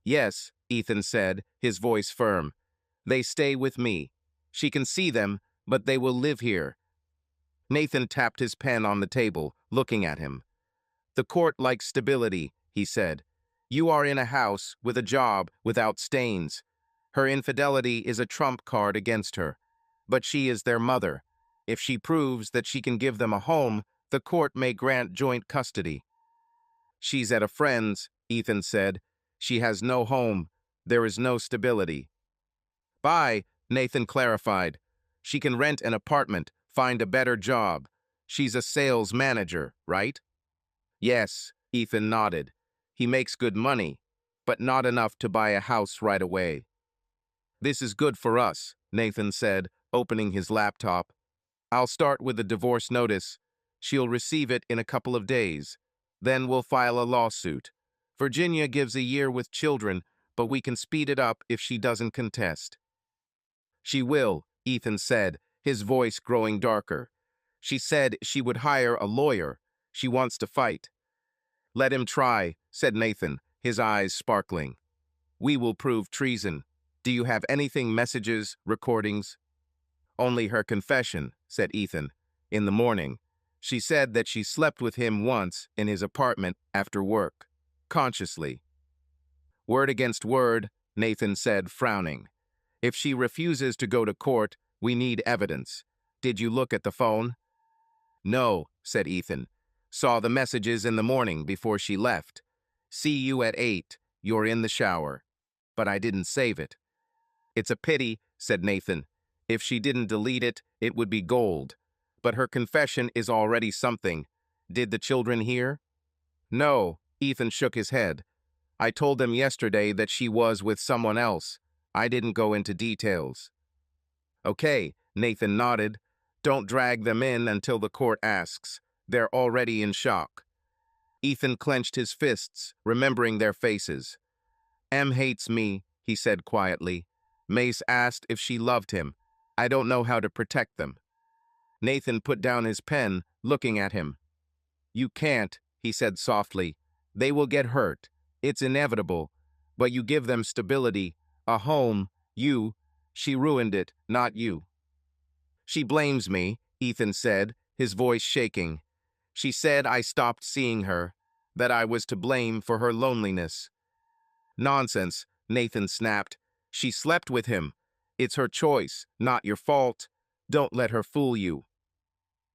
"Yes," Ethan said, his voice firm. "They stay with me. She can see them, but they will live here." Nathan tapped his pen on the table, looking at him. "The court likes stability," he said. "You are in a house, with a job, without stains. Her infidelity is a trump card against her. But she is their mother. If she proves that she can give them a home, the court may grant joint custody. She's at a friend's, Ethan said. She has no home. There is no stability. Bye, Nathan clarified. She can rent an apartment, find a better job. She's a sales manager, right? Yes, Ethan nodded. He makes good money, but not enough to buy a house right away. This is good for us, Nathan said, opening his laptop. I'll start with the divorce notice. She'll receive it in a couple of days. Then we'll file a lawsuit. Virginia gives a year with children, but we can speed it up if she doesn't contest. She will, Ethan said, his voice growing darker. She said she would hire a lawyer. She wants to fight. Let him try, said Nathan, his eyes sparkling. We will prove treason. Do you have anything, messages, recordings? Only her confession, said Ethan. In the morning, she said that she slept with him once in his apartment after work, consciously. Word against word, Nathan said, frowning. If she refuses to go to court, we need evidence. Did you look at the phone? No, said Ethan. Saw the messages in the morning before she left. See you at 8. You're in the shower. But I didn't save it. It's a pity, said Nathan. If she didn't delete it, it would be gold. But her confession is already something. Did the children hear? No, Ethan shook his head. I told them yesterday that she was with someone else. I didn't go into details. Okay, Nathan nodded. Don't drag them in until the court asks. They're already in shock. Ethan clenched his fists, remembering their faces. Em hates me, he said quietly. Mace asked if she loved him. I don't know how to protect them. Nathan put down his pen, looking at him. You can't, he said softly. They will get hurt. It's inevitable. But you give them stability, a home, she ruined it, not you. She blames me, Ethan said, his voice shaking. She said I stopped seeing her, that I was to blame for her loneliness. Nonsense, Nathan snapped. She slept with him. It's her choice, not your fault. Don't let her fool you.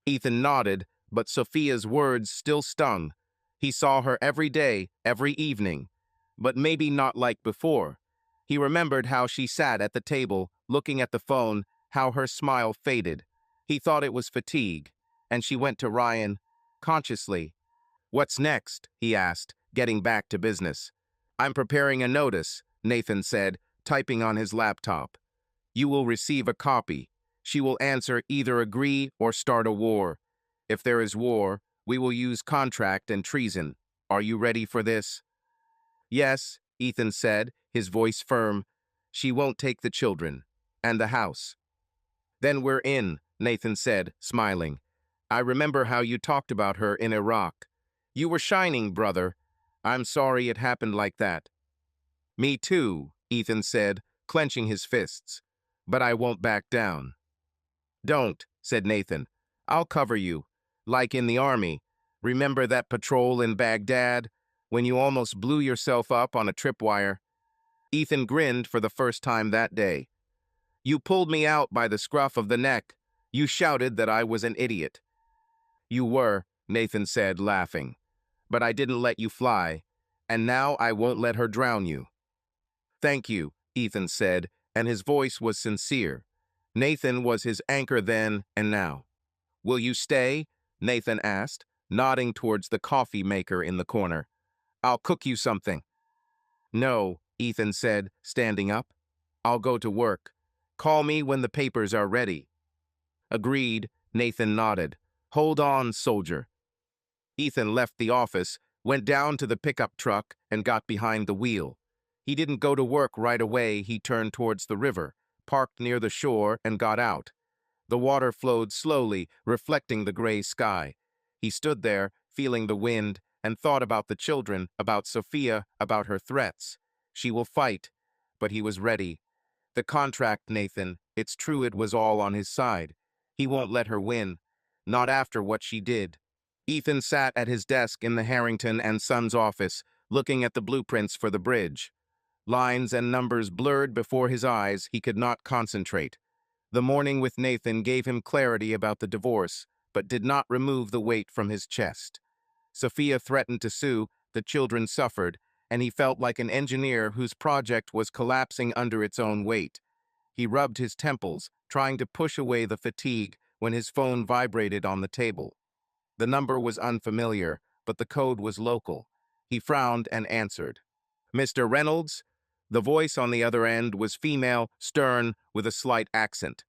Ethan nodded, but Sophia's words still stung. He saw her every day, every evening, but maybe not like before. He remembered how she sat at the table, looking at the phone, how her smile faded. He thought it was fatigue, and she went to Ryan, consciously. What's next? He asked, getting back to business. I'm preparing a notice, Nathan said, typing on his laptop. You will receive a copy. She will answer either agree or start a war. If there is war, we will use contract and treason. Are you ready for this? Yes, Ethan said, his voice firm. She won't take the children. And the house. Then we're in, Nathan said, smiling. I remember how you talked about her in Iraq. You were shining, brother. I'm sorry it happened like that. Me too, Ethan said, clenching his fists. But I won't back down. Don't, said Nathan. I'll cover you. Like in the army. Remember that patrol in Baghdad, when you almost blew yourself up on a tripwire? Ethan grinned for the first time that day. You pulled me out by the scruff of the neck. You shouted that I was an idiot. You were, Nathan said, laughing. But I didn't let you fly, and now I won't let her drown you. Thank you, Ethan said, and his voice was sincere. Nathan was his anchor then and now. Will you stay? Nathan asked, nodding towards the coffee maker in the corner. I'll cook you something. No, Ethan said, standing up. I'll go to work. Call me when the papers are ready. Agreed, Nathan nodded. Hold on, soldier. Ethan left the office, went down to the pickup truck, and got behind the wheel. He didn't go to work right away. He turned towards the river, parked near the shore, and got out. The water flowed slowly, reflecting the gray sky. He stood there, feeling the wind, and thought about the children, about Sophia, about her threats. She will fight, but he was ready. The contract, Nathan, it's true it was all on his side. He won't let her win, not after what she did. Ethan sat at his desk in the Harrington and Sons office, looking at the blueprints for the bridge. Lines and numbers blurred before his eyes, he could not concentrate. The morning with Nathan gave him clarity about the divorce, but did not remove the weight from his chest. Sophia threatened to sue, the children suffered, and he felt like an engineer whose project was collapsing under its own weight. He rubbed his temples, trying to push away the fatigue when his phone vibrated on the table. The number was unfamiliar, but the code was local. He frowned and answered. "Mr. Reynolds?" The voice on the other end was female, stern, with a slight accent.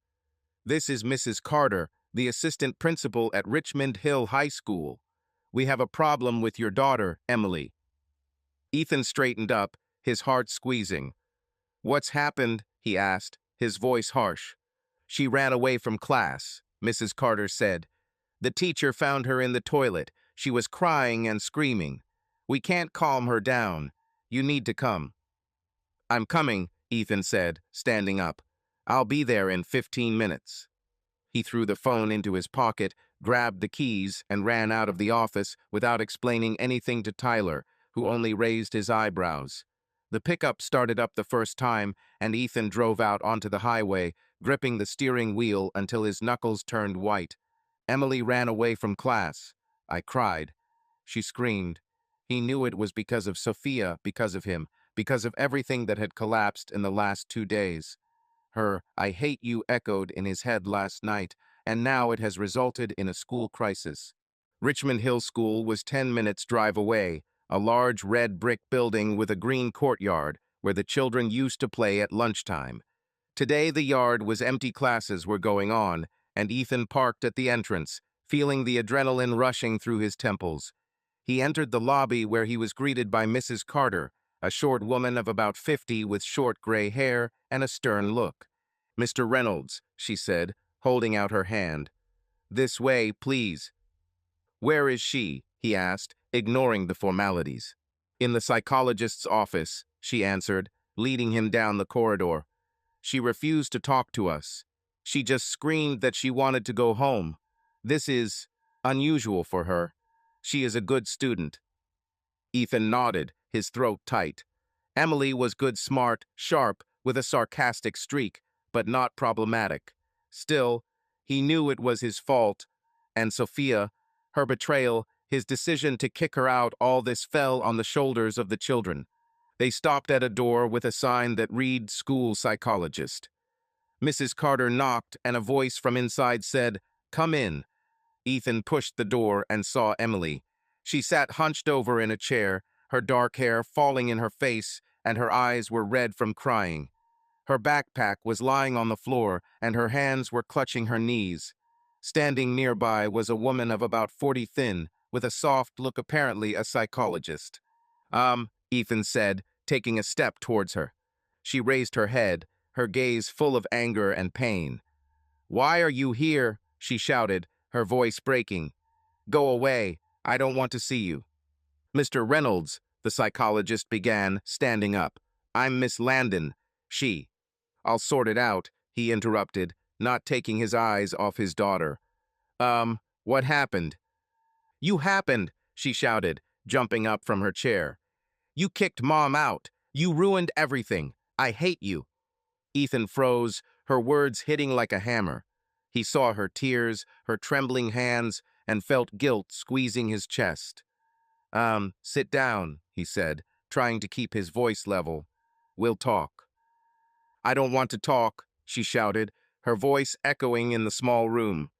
"This is Mrs. Carter, the assistant principal at Richmond Hill High School. We have a problem with your daughter, Emily." Ethan straightened up, his heart squeezing. "What's happened?" he asked, his voice harsh. "She ran away from class," Mrs. Carter said. "The teacher found her in the toilet. She was crying and screaming. We can't calm her down. You need to come." "I'm coming," Ethan said, standing up. "I'll be there in 15 minutes. He threw the phone into his pocket, grabbed the keys, and ran out of the office without explaining anything to Tyler, who only raised his eyebrows. The pickup started up the first time, and Ethan drove out onto the highway, gripping the steering wheel until his knuckles turned white. "Emily ran away from class," I cried. She screamed. He knew it was because of Sophia, because of him, because of everything that had collapsed in the last 2 days. Her "I hate you" echoed in his head last night, and now it has resulted in a school crisis. Richmond Hill School was 10 minutes' drive away, a large red brick building with a green courtyard where the children used to play at lunchtime. Today the yard was empty, classes were going on, and Ethan parked at the entrance, feeling the adrenaline rushing through his temples. He entered the lobby where he was greeted by Mrs. Carter, a short woman of about 50 with short gray hair and a stern look. "Mr. Reynolds," she said, holding out her hand. "This way, please." "Where is she?" he asked, ignoring the formalities. "In the psychologist's office," she answered, leading him down the corridor. "She refused to talk to us. She just screamed that she wanted to go home. This is unusual for her. She is a good student." Ethan nodded, his throat tight. Emily was good, smart, sharp, with a sarcastic streak, but not problematic. Still, he knew it was his fault. And Sophia, her betrayal, his decision to kick her out, all this fell on the shoulders of the children. They stopped at a door with a sign that read "School Psychologist." Mrs. Carter knocked, and a voice from inside said, "Come in." Ethan pushed the door and saw Emily. She sat hunched over in a chair, her dark hair falling in her face, and her eyes were red from crying. Her backpack was lying on the floor, and her hands were clutching her knees. Standing nearby was a woman of about 40, thin, with a soft look, apparently a psychologist. Ethan said, taking a step towards her. She raised her head, her gaze full of anger and pain. "Why are you here?" she shouted, her voice breaking. "Go away. I don't want to see you." "Mr. Reynolds," the psychologist began, standing up. "I'm Miss Landon." "I'll sort it out," he interrupted, not taking his eyes off his daughter. What happened?" "You happened," she shouted, jumping up from her chair. "You kicked Mom out. You ruined everything. I hate you." Ethan froze, her words hitting like a hammer. He saw her tears, her trembling hands, and felt guilt squeezing his chest. Sit down," he said, trying to keep his voice level. "We'll talk." "I don't want to talk," she shouted, her voice echoing in the small room.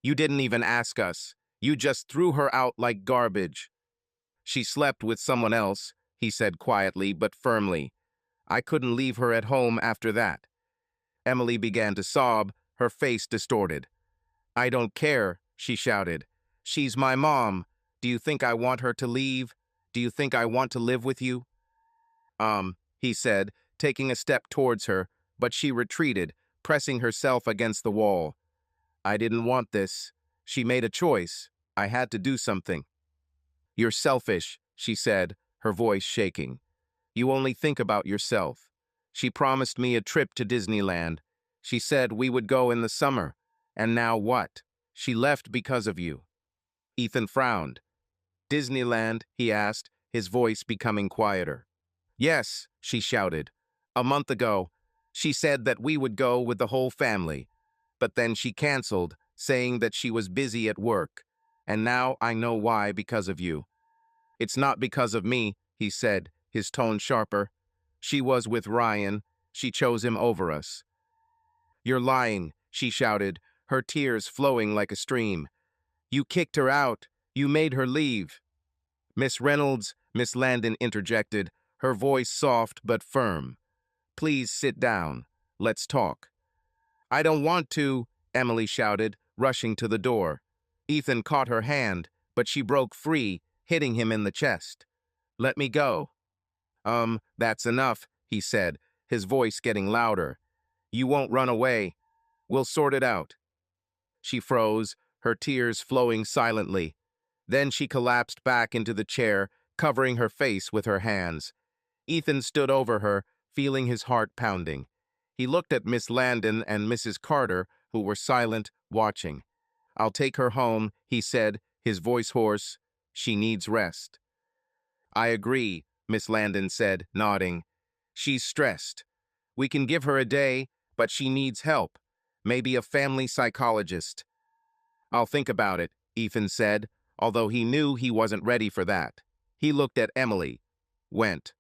"You didn't even ask us. You just threw her out like garbage." "She slept with someone else," he said quietly but firmly. "I couldn't leave her at home after that." Emily began to sob, her face distorted. "I don't care," she shouted. "She's my mom. Do you think I want her to leave? Do you think I want to live with you?" He said, taking a step towards her, but she retreated, pressing herself against the wall. "I didn't want this. She made a choice. I had to do something." "You're selfish," she said, her voice shaking. "You only think about yourself. She promised me a trip to Disneyland. She said we would go in the summer. And now what? She left because of you." Ethan frowned. "Disneyland?" he asked, his voice becoming quieter. Yes, she shouted. A month ago, she said that we would go with the whole family, but then she canceled, saying that she was busy at work. And now I know why because of you. It's not because of me, he said, his tone sharper. She was with Ryan. She chose him over us. You're lying, she shouted, her tears flowing like a stream. You kicked her out. You made her leave. Miss Reynolds, Miss Landon interjected, her voice soft but firm. Please sit down. Let's talk. I don't want to, Emily shouted, rushing to the door. Ethan caught her hand, but she broke free, hitting him in the chest. Let me go. That's enough, he said, his voice getting louder. You won't run away. We'll sort it out. She froze, her tears flowing silently. Then she collapsed back into the chair, covering her face with her hands. Ethan stood over her, feeling his heart pounding. He looked at Miss Landon and Mrs. Carter, who were silent, watching. I'll take her home, he said, his voice hoarse. She needs rest. I agree, Miss Landon said, nodding. She's stressed. We can give her a day, but she needs help. Maybe a family psychologist. I'll think about it, Ethan said, although he knew he wasn't ready for that. He looked at Emily. Went.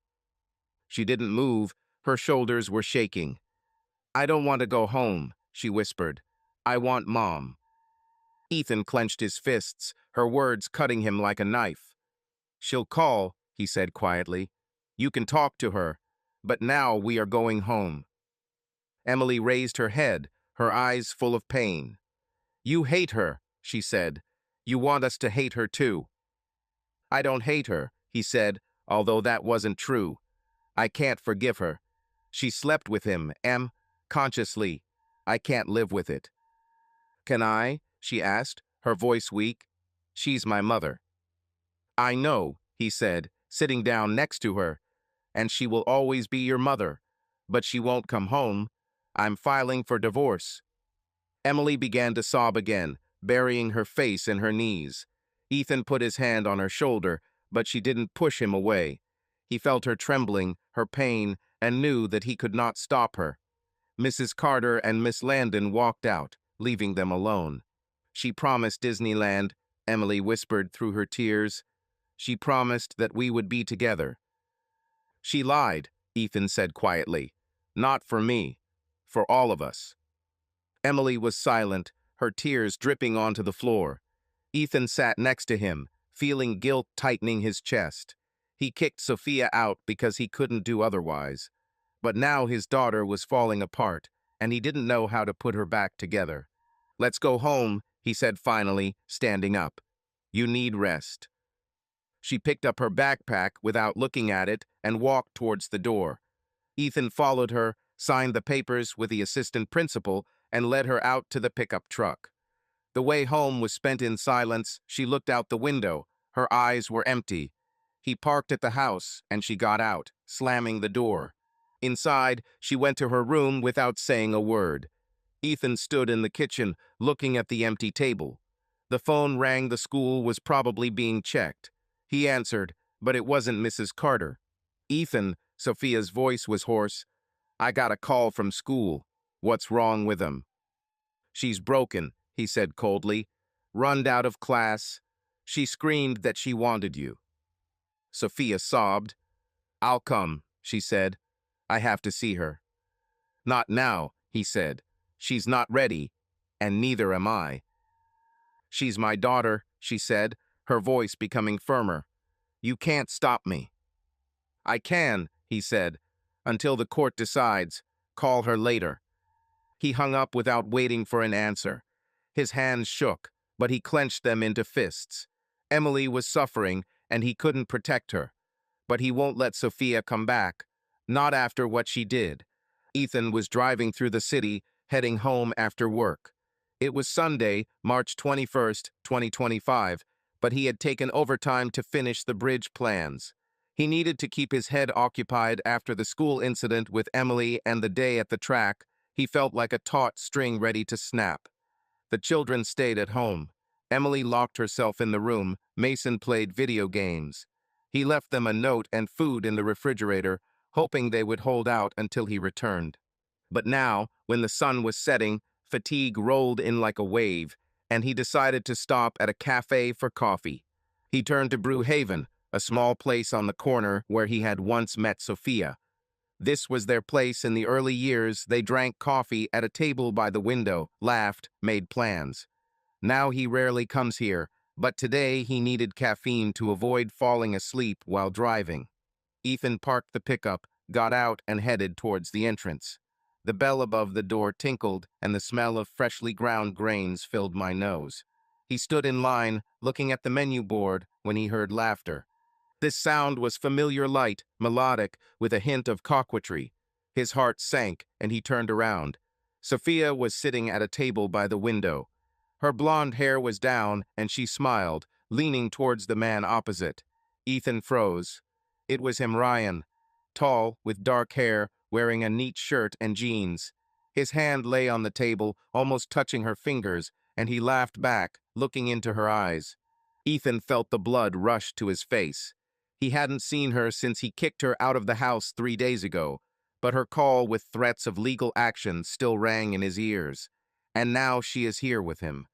She didn't move. Her shoulders were shaking. I don't want to go home, she whispered. I want Mom. Ethan clenched his fists, her words cutting him like a knife. She'll call, he said quietly. You can talk to her, but now we are going home. Emily raised her head, her eyes full of pain. You hate her, she said. You want us to hate her too. I don't hate her, he said, although that wasn't true. I can't forgive her. She slept with him, consciously. I can't live with it. Can I? She asked, her voice weak. She's my mother. I know, he said, sitting down next to her. And she will always be your mother. But she won't come home. I'm filing for divorce. Emily began to sob again, burying her face in her knees. Ethan put his hand on her shoulder, but she didn't push him away. He felt her trembling, her pain, and knew that he could not stop her. Mrs. Carter and Miss Landon walked out, leaving them alone. She promised Disneyland, Emily whispered through her tears. She promised that we would be together. She lied, Ethan said quietly. Not for me, for all of us. Emily was silent, her tears dripping onto the floor. Ethan sat next to him, feeling guilt tightening his chest. He kicked Sophia out because he couldn't do otherwise. But now his daughter was falling apart, and he didn't know how to put her back together. Let's go home, he said finally, standing up. You need rest. She picked up her backpack without looking at it and walked towards the door. Ethan followed her, signed the papers with the assistant principal, and led her out to the pickup truck. The way home was spent in silence. She looked out the window. Her eyes were empty. He parked at the house, and she got out, slamming the door. Inside, she went to her room without saying a word. Ethan stood in the kitchen, looking at the empty table. The phone rang. The school was probably being checked. He answered, but it wasn't Mrs. Carter. Ethan, Sophia's voice was hoarse. I got a call from school. What's wrong with him? She's broken, he said coldly. Runned out of class. She screamed that she wanted you. Sophia sobbed. I'll come, she said. I have to see her. Not now, he said. She's not ready, and neither am I. She's my daughter, she said, her voice becoming firmer. You can't stop me. I can, he said, until the court decides. Call her later. He hung up without waiting for an answer. His hands shook, but he clenched them into fists. Emily was suffering, and he couldn't protect her. But he won't let Sophia come back, not after what she did. Ethan was driving through the city, heading home after work. It was Sunday, March 21st, 2025, but he had taken overtime to finish the bridge plans. He needed to keep his head occupied after the school incident with Emily and the day at the track. He felt like a taut string ready to snap. The children stayed at home. Emily locked herself in the room. Mason played video games. He left them a note and food in the refrigerator, hoping they would hold out until he returned. But now, when the sun was setting, fatigue rolled in like a wave, and he decided to stop at a cafe for coffee. He turned to Brew Haven, a small place on the corner where he had once met Sophia. This was their place in the early years. They drank coffee at a table by the window, laughed, made plans. Now he rarely comes here, but today he needed caffeine to avoid falling asleep while driving. Ethan parked the pickup, got out, and headed towards the entrance. The bell above the door tinkled, and the smell of freshly ground grains filled my nose. He stood in line, looking at the menu board, when he heard laughter. This sound was familiar, light, melodic, with a hint of coquetry. His heart sank, and he turned around. Sophia was sitting at a table by the window. Her blonde hair was down, and she smiled, leaning towards the man opposite. Ethan froze. It was him, Ryan. Tall, with dark hair, wearing a neat shirt and jeans. His hand lay on the table, almost touching her fingers, and he laughed back, looking into her eyes. Ethan felt the blood rush to his face. He hadn't seen her since he kicked her out of the house 3 days ago, but her call with threats of legal action still rang in his ears. And now she is here with him.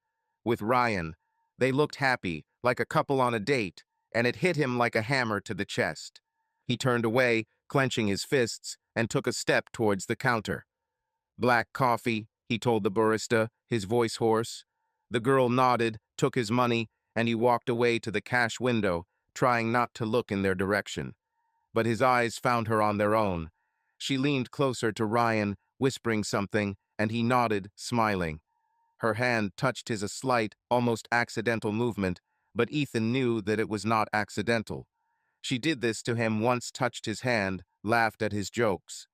With Ryan. They looked happy, like a couple on a date, and it hit him like a hammer to the chest. He turned away, clenching his fists, and took a step towards the counter. "Black coffee," he told the barista, his voice hoarse. The girl nodded, took his money, and he walked away to the cash window, trying not to look in their direction. But his eyes found her on their own. She leaned closer to Ryan, whispering something, and he nodded, smiling. Her hand touched his, a slight, almost accidental movement, but Ethan knew that it was not accidental. She did this to him once, touched his hand, laughed at his jokes.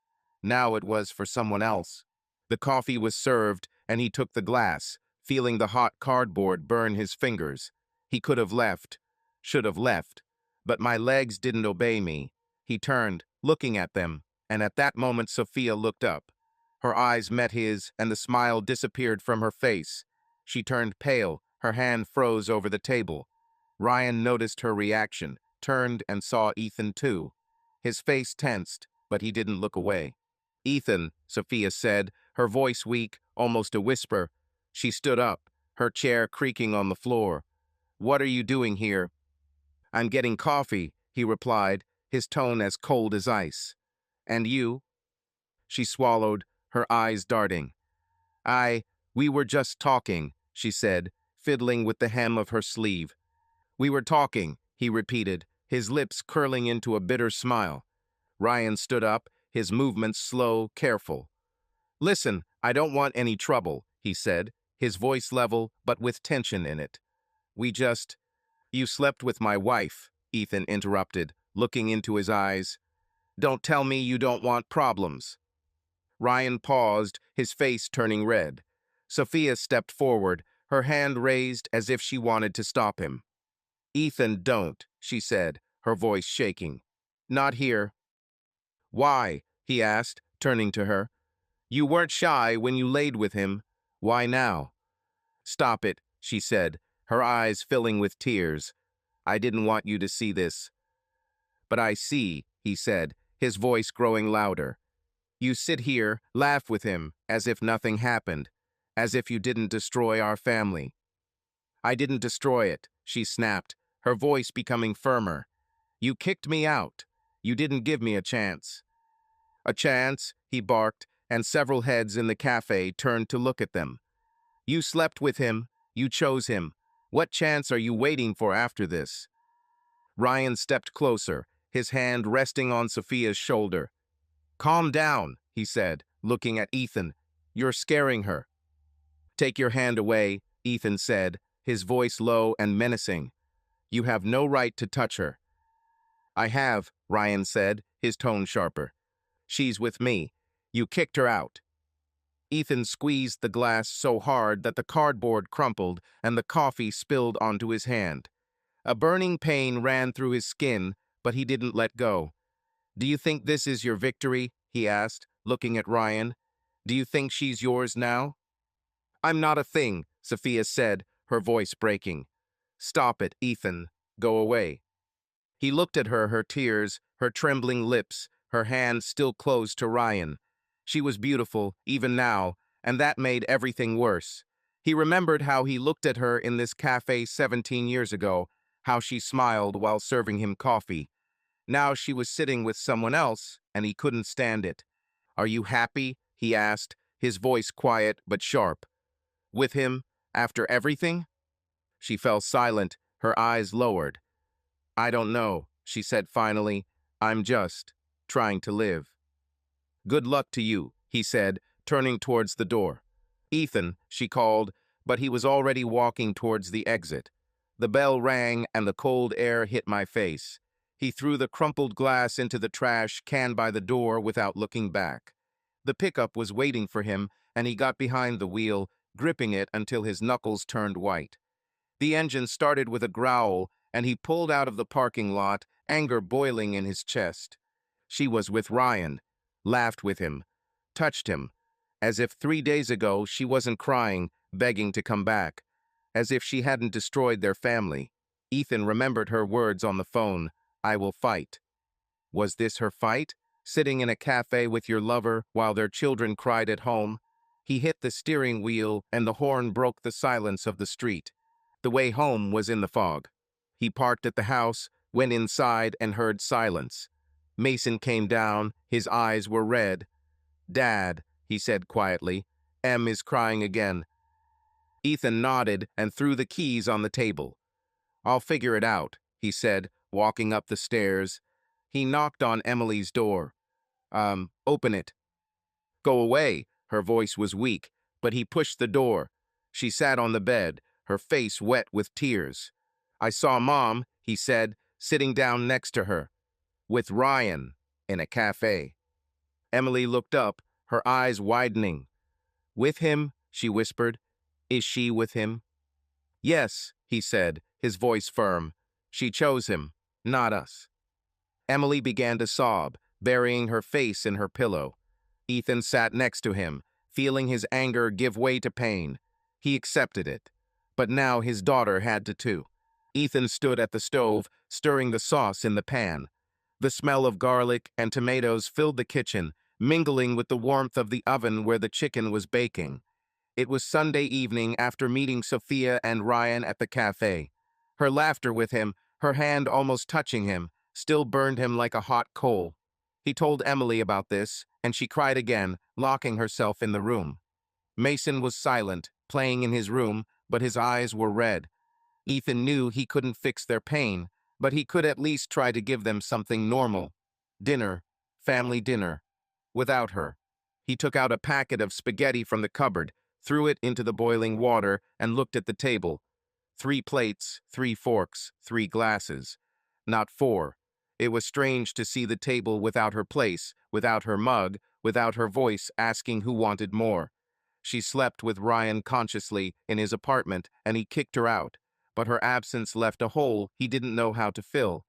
Now it was for someone else. The coffee was served, and he took the glass, feeling the hot cardboard burn his fingers. He could have left, should have left, but my legs didn't obey me. He turned, looking at them, and at that moment Sophia looked up. Her eyes met his, and the smile disappeared from her face. She turned pale, her hand froze over the table. Ryan noticed her reaction, turned and saw Ethan too. His face tensed, but he didn't look away. "Ethan," Sophia said, her voice weak, almost a whisper. She stood up, her chair creaking on the floor. "What are you doing here?" "I'm getting coffee," he replied, his tone as cold as ice. "And you?" She swallowed, her eyes darting. We were just talking," she said, fiddling with the hem of her sleeve. "We were talking," he repeated, his lips curling into a bitter smile. Ryan stood up, his movements slow, careful. "Listen, I don't want any trouble," he said, his voice level but with tension in it. "You slept with my wife," Ethan interrupted, looking into his eyes. "Don't tell me you don't want problems." Ryan paused, his face turning red. Sophia stepped forward, her hand raised as if she wanted to stop him. "Ethan, don't," she said, her voice shaking. "Not here." "Why?" he asked, turning to her. "You weren't shy when you laid with him. Why now?" "Stop it," she said, her eyes filling with tears. "I didn't want you to see this." "But I see," he said, his voice growing louder. "You sit here, laugh with him, as if nothing happened, as if you didn't destroy our family." "I didn't destroy it," she snapped, her voice becoming firmer. "You kicked me out. You didn't give me a chance." "A chance?" he barked, and several heads in the cafe turned to look at them. "You slept with him. You chose him. What chance are you waiting for after this?" Ryan stepped closer, his hand resting on Sophia's shoulder. "Calm down," he said, looking at Ethan. "You're scaring her." "Take your hand away," Ethan said, his voice low and menacing. "You have no right to touch her." "I have," Ryan said, his tone sharper. "She's with me. You kicked her out." Ethan squeezed the glass so hard that the cardboard crumpled and the coffee spilled onto his hand. A burning pain ran through his skin, but he didn't let go. "Do you think this is your victory?" he asked, looking at Ryan. "Do you think she's yours now?" "I'm not a thing," Sophia said, her voice breaking. "Stop it, Ethan. Go away." He looked at her, her tears, her trembling lips, her hand still closed to Ryan. She was beautiful, even now, and that made everything worse. He remembered how he looked at her in this cafe 17 years ago, how she smiled while serving him coffee. Now she was sitting with someone else, and he couldn't stand it. "Are you happy?" he asked, his voice quiet but sharp. "With him, after everything?" She fell silent, her eyes lowered. "I don't know," she said finally. "I'm just trying to live." "Good luck to you," he said, turning towards the door. "Ethan," she called, but he was already walking towards the exit. The bell rang and the cold air hit my face. He threw the crumpled glass into the trash can by the door without looking back. The pickup was waiting for him, and he got behind the wheel, gripping it until his knuckles turned white. The engine started with a growl, and he pulled out of the parking lot, anger boiling in his chest. She was with Ryan, laughed with him, touched him, as if 3 days ago she wasn't crying, begging to come back, as if she hadn't destroyed their family. Ethan remembered her words on the phone, "I will fight." Was this her fight? Sitting in a cafe with your lover while their children cried at home? He hit the steering wheel and the horn broke the silence of the street. The way home was in the fog. He parked at the house, went inside, and heard silence. Mason came down, his eyes were red. "Dad," he said quietly, "Em is crying again." Ethan nodded and threw the keys on the table. "I'll figure it out," he said, walking up the stairs. He knocked on Emily's door. Open it." "Go away." Her voice was weak, but he pushed the door. She sat on the bed, her face wet with tears. "I saw Mom," he said, sitting down next to her. "With Ryan, in a cafe." Emily looked up, her eyes widening. "With him?" she whispered. "Is she with him?" "Yes," he said, his voice firm. "She chose him, not us." Emily began to sob, burying her face in her pillow. Ethan sat next to him, feeling his anger give way to pain. He accepted it. But now his daughter had to too. Ethan stood at the stove, stirring the sauce in the pan. The smell of garlic and tomatoes filled the kitchen, mingling with the warmth of the oven where the chicken was baking. It was Sunday evening after meeting Sophia and Ryan at the cafe. Her laughter with him, her hand almost touching him, still burned him like a hot coal. He told Emily about this, and she cried again, locking herself in the room. Mason was silent, playing in his room, but his eyes were red. Ethan knew he couldn't fix their pain, but he could at least try to give them something normal. Dinner, family dinner, without her. He took out a packet of spaghetti from the cupboard, threw it into the boiling water, and looked at the table. 3 plates, 3 forks, 3 glasses. Not 4. It was strange to see the table without her place, without her mug, without her voice asking who wanted more. She slept with Ryan consciously in his apartment, and he kicked her out. But her absence left a hole he didn't know how to fill.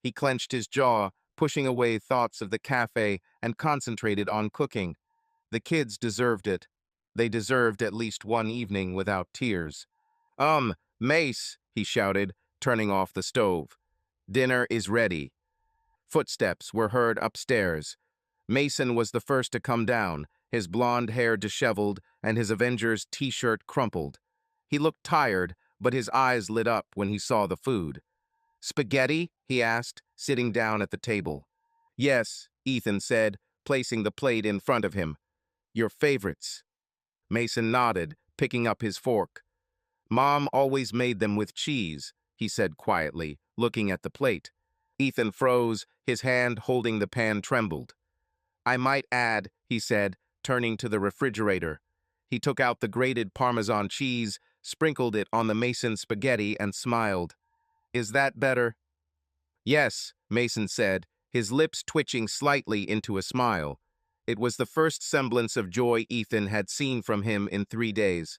He clenched his jaw, pushing away thoughts of the cafe, and concentrated on cooking. The kids deserved it. They deserved at least one evening without tears. Mace," he shouted, turning off the stove. "Dinner is ready." Footsteps were heard upstairs. Mason was the first to come down, his blonde hair disheveled and his Avengers t-shirt crumpled. He looked tired, but his eyes lit up when he saw the food. "Spaghetti?" he asked, sitting down at the table. "Yes," Ethan said, placing the plate in front of him. "Your favorites." Mason nodded, picking up his fork. "Mom always made them with cheese," he said quietly, looking at the plate. Ethan froze, his hand holding the pan trembled. "I might add," he said, turning to the refrigerator. He took out the grated Parmesan cheese, sprinkled it on the Mason spaghetti, and smiled. "Is that better?" "Yes," Mason said, his lips twitching slightly into a smile. It was the first semblance of joy Ethan had seen from him in 3 days.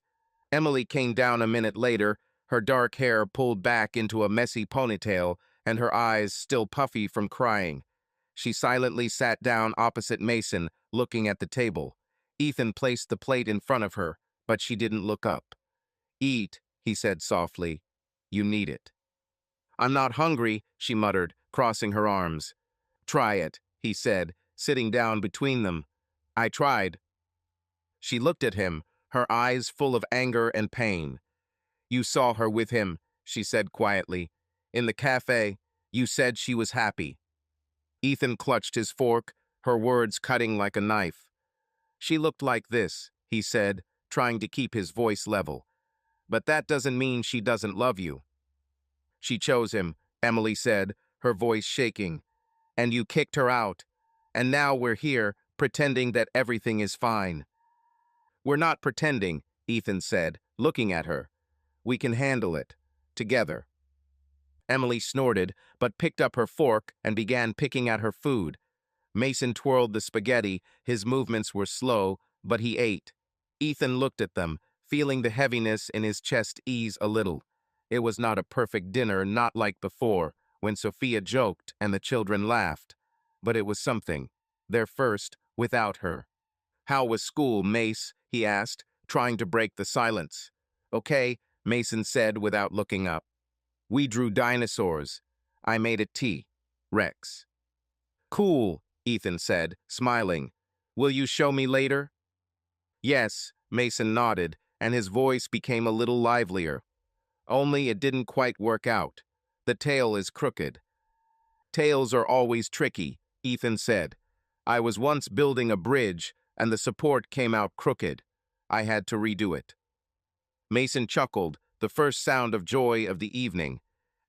Emily came down a minute later, her dark hair pulled back into a messy ponytail and her eyes still puffy from crying. She silently sat down opposite Mason, looking at the table. Ethan placed the plate in front of her, but she didn't look up. "Eat," he said softly. "You need it." "I'm not hungry," she muttered, crossing her arms. "Try it," he said, sitting down between them. "I tried." She looked at him, her eyes full of anger and pain. "You saw her with him," she said quietly. "In the cafe, you said she was happy." Ethan clutched his fork, her words cutting like a knife. "She looked like this," he said, trying to keep his voice level. "But that doesn't mean she doesn't love you." "She chose him," Emily said, her voice shaking. "And you kicked her out. And now we're here, pretending that everything is fine." "We're not pretending," Ethan said, looking at her. "We can handle it. Together." Emily snorted, but picked up her fork and began picking at her food. Mason twirled the spaghetti. His movements were slow, but he ate. Ethan looked at them, feeling the heaviness in his chest ease a little. It was not a perfect dinner, not like before, when Sophia joked and the children laughed. But it was something. Their first, without her. "How was school, Mace?" he asked, trying to break the silence. "Okay," Mason said without looking up. "We drew dinosaurs. I made a tea. Rex." "Cool," Ethan said, smiling. "Will you show me later?" "Yes," Mason nodded, and his voice became a little livelier. "Only it didn't quite work out. The tail is crooked." "Tails are always tricky," Ethan said. "I was once building a bridge, and the support came out crooked. I had to redo it." Mason chuckled, the first sound of joy of the evening.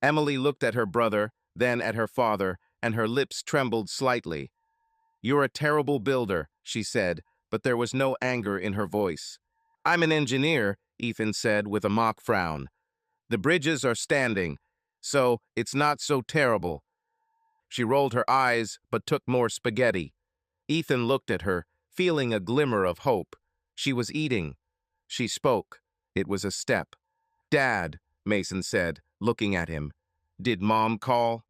Emily looked at her brother, then at her father, and her lips trembled slightly. "You're a terrible builder," she said, but there was no anger in her voice. "I'm an engineer," Ethan said with a mock frown. "The bridges are standing, so it's not so terrible." She rolled her eyes, but took more spaghetti. Ethan looked at her, feeling a glimmer of hope. She was eating. She spoke. It was a step. "Dad," Mason said, looking at him. "Did Mom call?"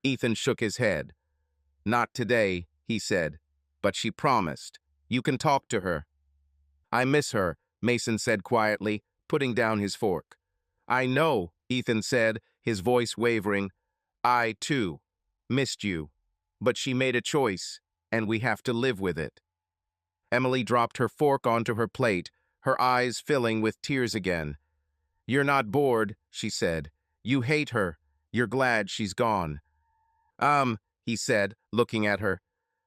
Ethan shook his head. "Not today," he said, "but she promised. You can talk to her." "I miss her," Mason said quietly, putting down his fork. "I know," Ethan said, his voice wavering. "I, too, missed you. But she made a choice, and we have to live with it." Emily dropped her fork onto her plate, her eyes filling with tears again. "You're not bored," she said. "You hate her. You're glad she's gone." He said, looking at her.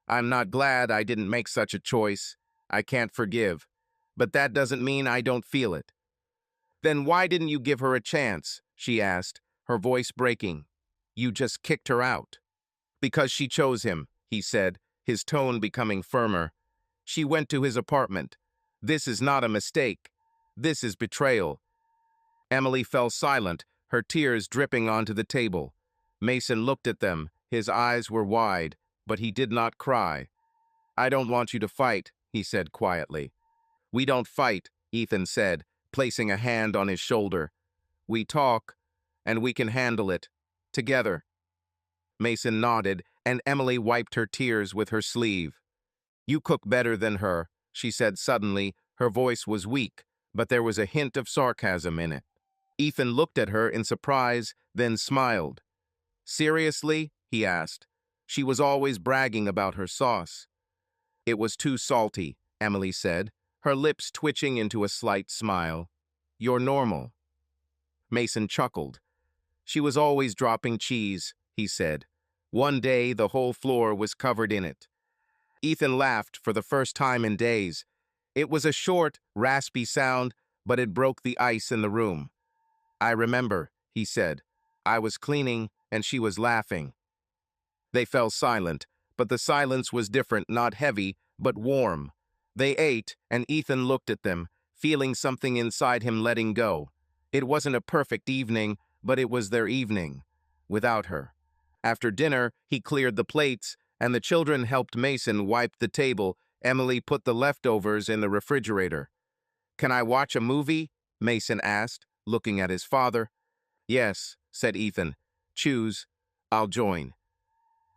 "I'm not glad I didn't make such a choice. I can't forgive. But that doesn't mean I don't feel it." "Then why didn't you give her a chance?" she asked, her voice breaking. "You just kicked her out." "Because she chose him," he said, his tone becoming firmer. "She went to his apartment. This is not a mistake. This is betrayal." Emily fell silent, her tears dripping onto the table. Mason looked at them. His eyes were wide, but he did not cry. "I don't want you to fight," he said quietly. "We don't fight," Ethan said, placing a hand on his shoulder. "We talk, and we can handle it. Together." Mason nodded, and Emily wiped her tears with her sleeve. "You cook better than her," she said suddenly. Her voice was weak, but there was a hint of sarcasm in it. Ethan looked at her in surprise, then smiled. "Seriously?" he asked. She was always bragging about her sauce. "It was too salty," Emily said, her lips twitching into a slight smile. "You're normal." Mason chuckled. "She was always dropping cheese," he said. "One day the whole floor was covered in it." Ethan laughed for the first time in days. It was a short, raspy sound, but it broke the ice in the room. "I remember," he said. "I was cleaning, and she was laughing." They fell silent, but the silence was different, not heavy, but warm. They ate, and Ethan looked at them, feeling something inside him letting go. It wasn't a perfect evening, but it was their evening, without her. After dinner, he cleared the plates, and the children helped Mason wipe the table. Emily put the leftovers in the refrigerator. "Can I watch a movie?" Mason asked, looking at his father. "Yes," said Ethan. "Choose. I'll join."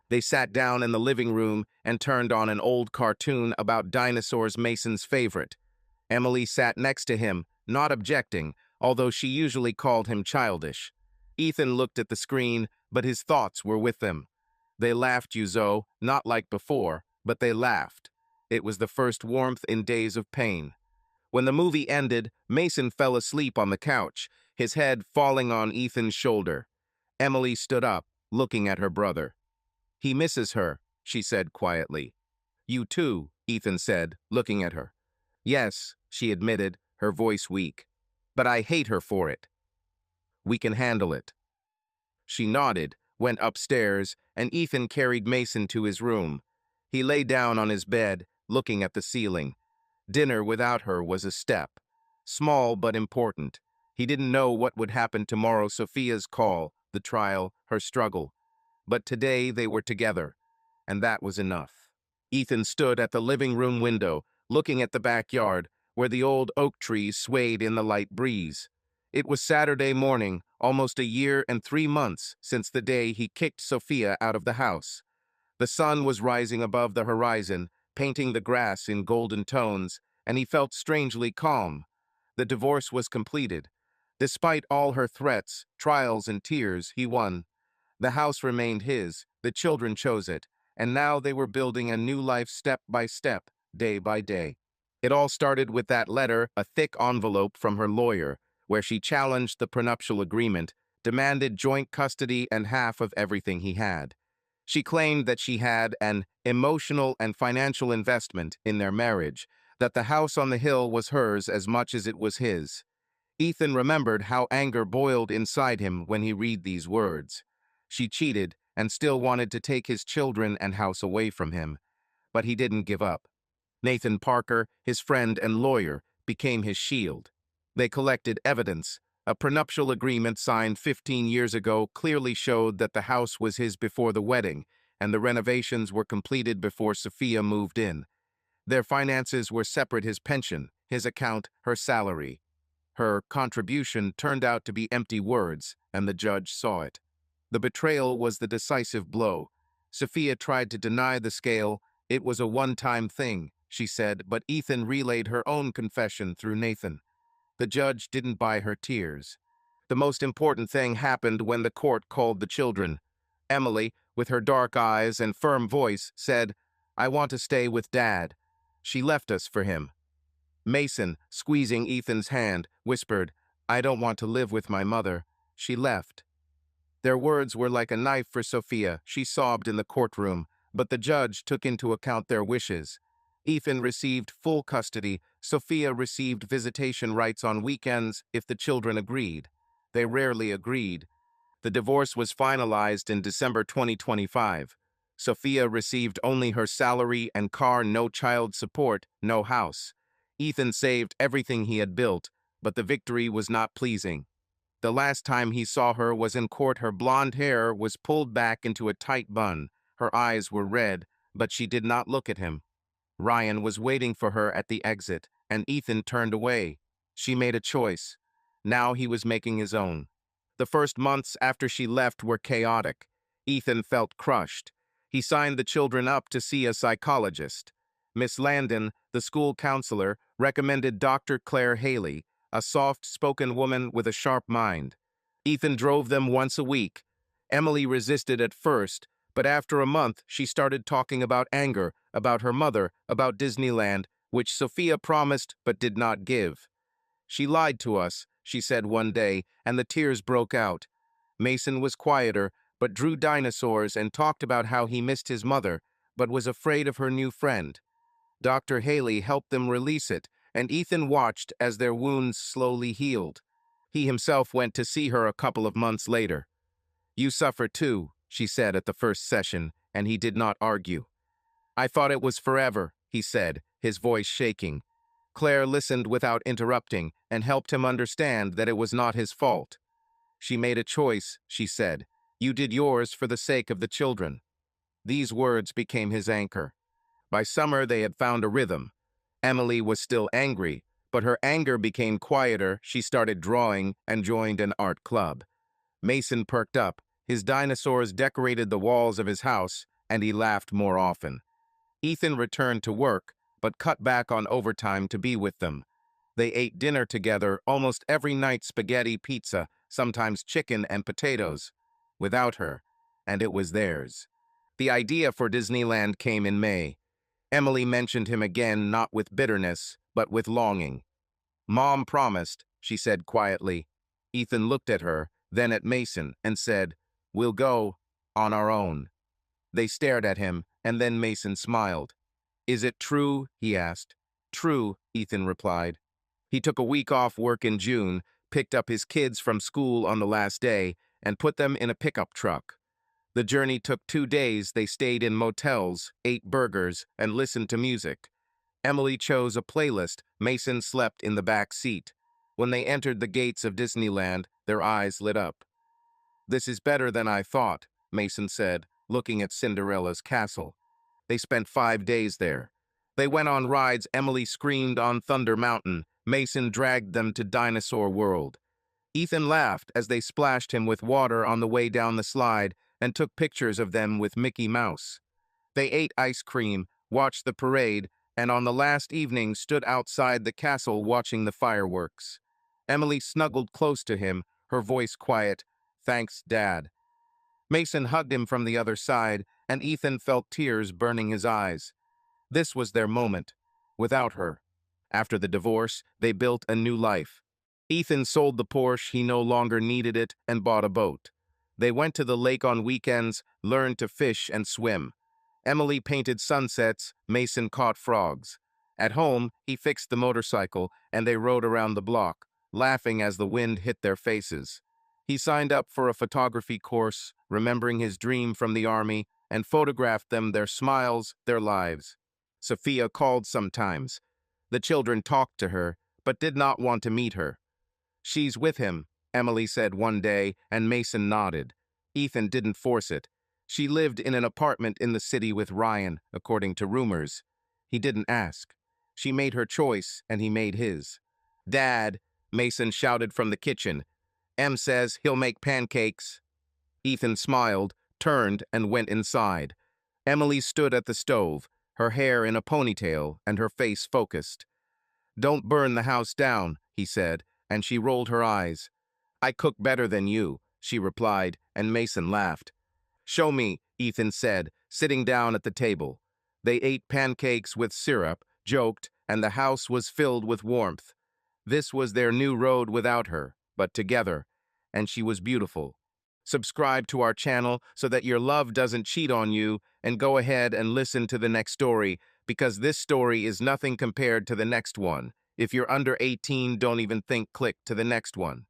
They sat down in the living room and turned on an old cartoon about dinosaurs, Mason's favorite. Emily sat next to him, not objecting, although she usually called him childish. Ethan looked at the screen, but his thoughts were with them. They laughed, Yuzo, not like before, but they laughed. It was the first warmth in days of pain. When the movie ended, Mason fell asleep on the couch, his head falling on Ethan's shoulder. Emily stood up, looking at her brother. "He misses her," she said quietly. "You too," Ethan said, looking at her. "Yes," she admitted, her voice weak. "But I hate her for it." "We can handle it." She nodded, went upstairs, and Ethan carried Mason to his room. He lay down on his bed, looking at the ceiling. Dinner without her was a step. Small but important. He didn't know what would happen tomorrow: Sophia's call, the trial, her struggle. But today they were together, and that was enough. Ethan stood at the living room window, looking at the backyard, where the old oak trees swayed in the light breeze. It was Saturday morning, almost a year and 3 months since the day he kicked Sophia out of the house. The sun was rising above the horizon, painting the grass in golden tones, and he felt strangely calm. The divorce was completed. Despite all her threats, trials, and tears, he won. The house remained his, the children chose it, and now they were building a new life step by step, day by day. It all started with that letter, a thick envelope from her lawyer, where she challenged the prenuptial agreement, demanded joint custody and half of everything he had. She claimed that she had an emotional and financial investment in their marriage, that the house on the hill was hers as much as it was his. Ethan remembered how anger boiled inside him when he read these words. She cheated and still wanted to take his children and house away from him. But he didn't give up. Nathan Parker, his friend and lawyer, became his shield. They collected evidence. A prenuptial agreement signed 15 years ago clearly showed that the house was his before the wedding, and the renovations were completed before Sophia moved in. Their finances were separate: his pension, his account, her salary. Her contribution turned out to be empty words, and the judge saw it. The betrayal was the decisive blow. Sophia tried to deny the scale. It was a one-time thing, she said, but Ethan relayed her own confession through Nathan. The judge didn't buy her tears. The most important thing happened when the court called the children. Emily, with her dark eyes and firm voice, said, "I want to stay with Dad." She left us for him. Mason, squeezing Ethan's hand, whispered, "I don't want to live with my mother." She left. Their words were like a knife for Sophia. She sobbed in the courtroom, but the judge took into account their wishes. Ethan received full custody. Sophia received visitation rights on weekends if the children agreed. They rarely agreed. The divorce was finalized in December 2025. Sophia received only her salary and car, no child support, no house. Ethan saved everything he had built, but the victory was not pleasing. The last time he saw her was in court. Her blonde hair was pulled back into a tight bun. Her eyes were red, but she did not look at him. Ryan was waiting for her at the exit, and Ethan turned away. She made a choice. Now he was making his own. The first months after she left were chaotic. Ethan felt crushed. He signed the children up to see a psychologist. Miss Landon, the school counselor, recommended Dr. Claire Haley, a soft-spoken woman with a sharp mind. Ethan drove them once a week. Emily resisted at first, but after a month she started talking about anger, about her mother, about Disneyland, which Sophia promised but did not give. "She lied to us," she said one day, and the tears broke out. Mason was quieter, but drew dinosaurs and talked about how he missed his mother, but was afraid of her new friend. Dr. Haley helped them release it, and Ethan watched as their wounds slowly healed. He himself went to see her a couple of months later. "You suffer too," she said at the first session, and he did not argue. "I thought it was forever," he said, his voice shaking. Claire listened without interrupting and helped him understand that it was not his fault. "She made a choice," she said. "You did yours for the sake of the children." These words became his anchor. By summer, they had found a rhythm. Emily was still angry, but her anger became quieter. She started drawing and joined an art club. Mason perked up. His dinosaurs decorated the walls of his house, and he laughed more often. Ethan returned to work, but cut back on overtime to be with them. They ate dinner together almost every night: spaghetti, pizza, sometimes chicken and potatoes. without her, and it was theirs. The idea for Disneyland came in May. Emily mentioned him again, not with bitterness, but with longing. "Mom promised," she said quietly. Ethan looked at her, then at Mason, and said, "We'll go on our own." They stared at him, and then Mason smiled. "Is it true?" he asked. "True," Ethan replied. He took a week off work in June, picked up his kids from school on the last day, and put them in a pickup truck. The journey took 2 days. They stayed in motels, ate burgers, and listened to music. Emily chose a playlist. Mason slept in the back seat. When they entered the gates of Disneyland, their eyes lit up. "This is better than I thought," Mason said, looking at Cinderella's castle. They spent 5 days there. They went on rides. Emily screamed on Thunder Mountain. Mason dragged them to Dinosaur World. Ethan laughed as they splashed him with water on the way down the slide and took pictures of them with Mickey Mouse. They ate ice cream, watched the parade, and on the last evening stood outside the castle watching the fireworks. Emily snuggled close to him, her voice quiet. "Thanks, Dad." Mason hugged him from the other side, and Ethan felt tears burning his eyes. This was their moment, without her. After the divorce, they built a new life. Ethan sold the Porsche, he no longer needed it, and bought a boat. They went to the lake on weekends, learned to fish and swim. Emily painted sunsets, Mason caught frogs. At home, he fixed the motorcycle, and they rode around the block, laughing as the wind hit their faces. He signed up for a photography course, remembering his dream from the army, and photographed them, their smiles, their lives. Sophia called sometimes. The children talked to her, but did not want to meet her. "She's with him," Emily said one day, and Mason nodded. Ethan didn't force it. She lived in an apartment in the city with Ryan, according to rumors. He didn't ask. She made her choice, and he made his. "Dad," Mason shouted from the kitchen. "Em says he'll make pancakes." Ethan smiled, turned, and went inside. Emily stood at the stove, her hair in a ponytail and her face focused. "Don't burn the house down," he said, and she rolled her eyes. "I cook better than you," she replied, and Mason laughed. "Show me," Ethan said, sitting down at the table. They ate pancakes with syrup, joked, and the house was filled with warmth. This was their new road without her, but together, and she was beautiful. Subscribe to our channel so that your love doesn't cheat on you, and go ahead and listen to the next story, because this story is nothing compared to the next one. If you're under 18, don't even think, click to the next one.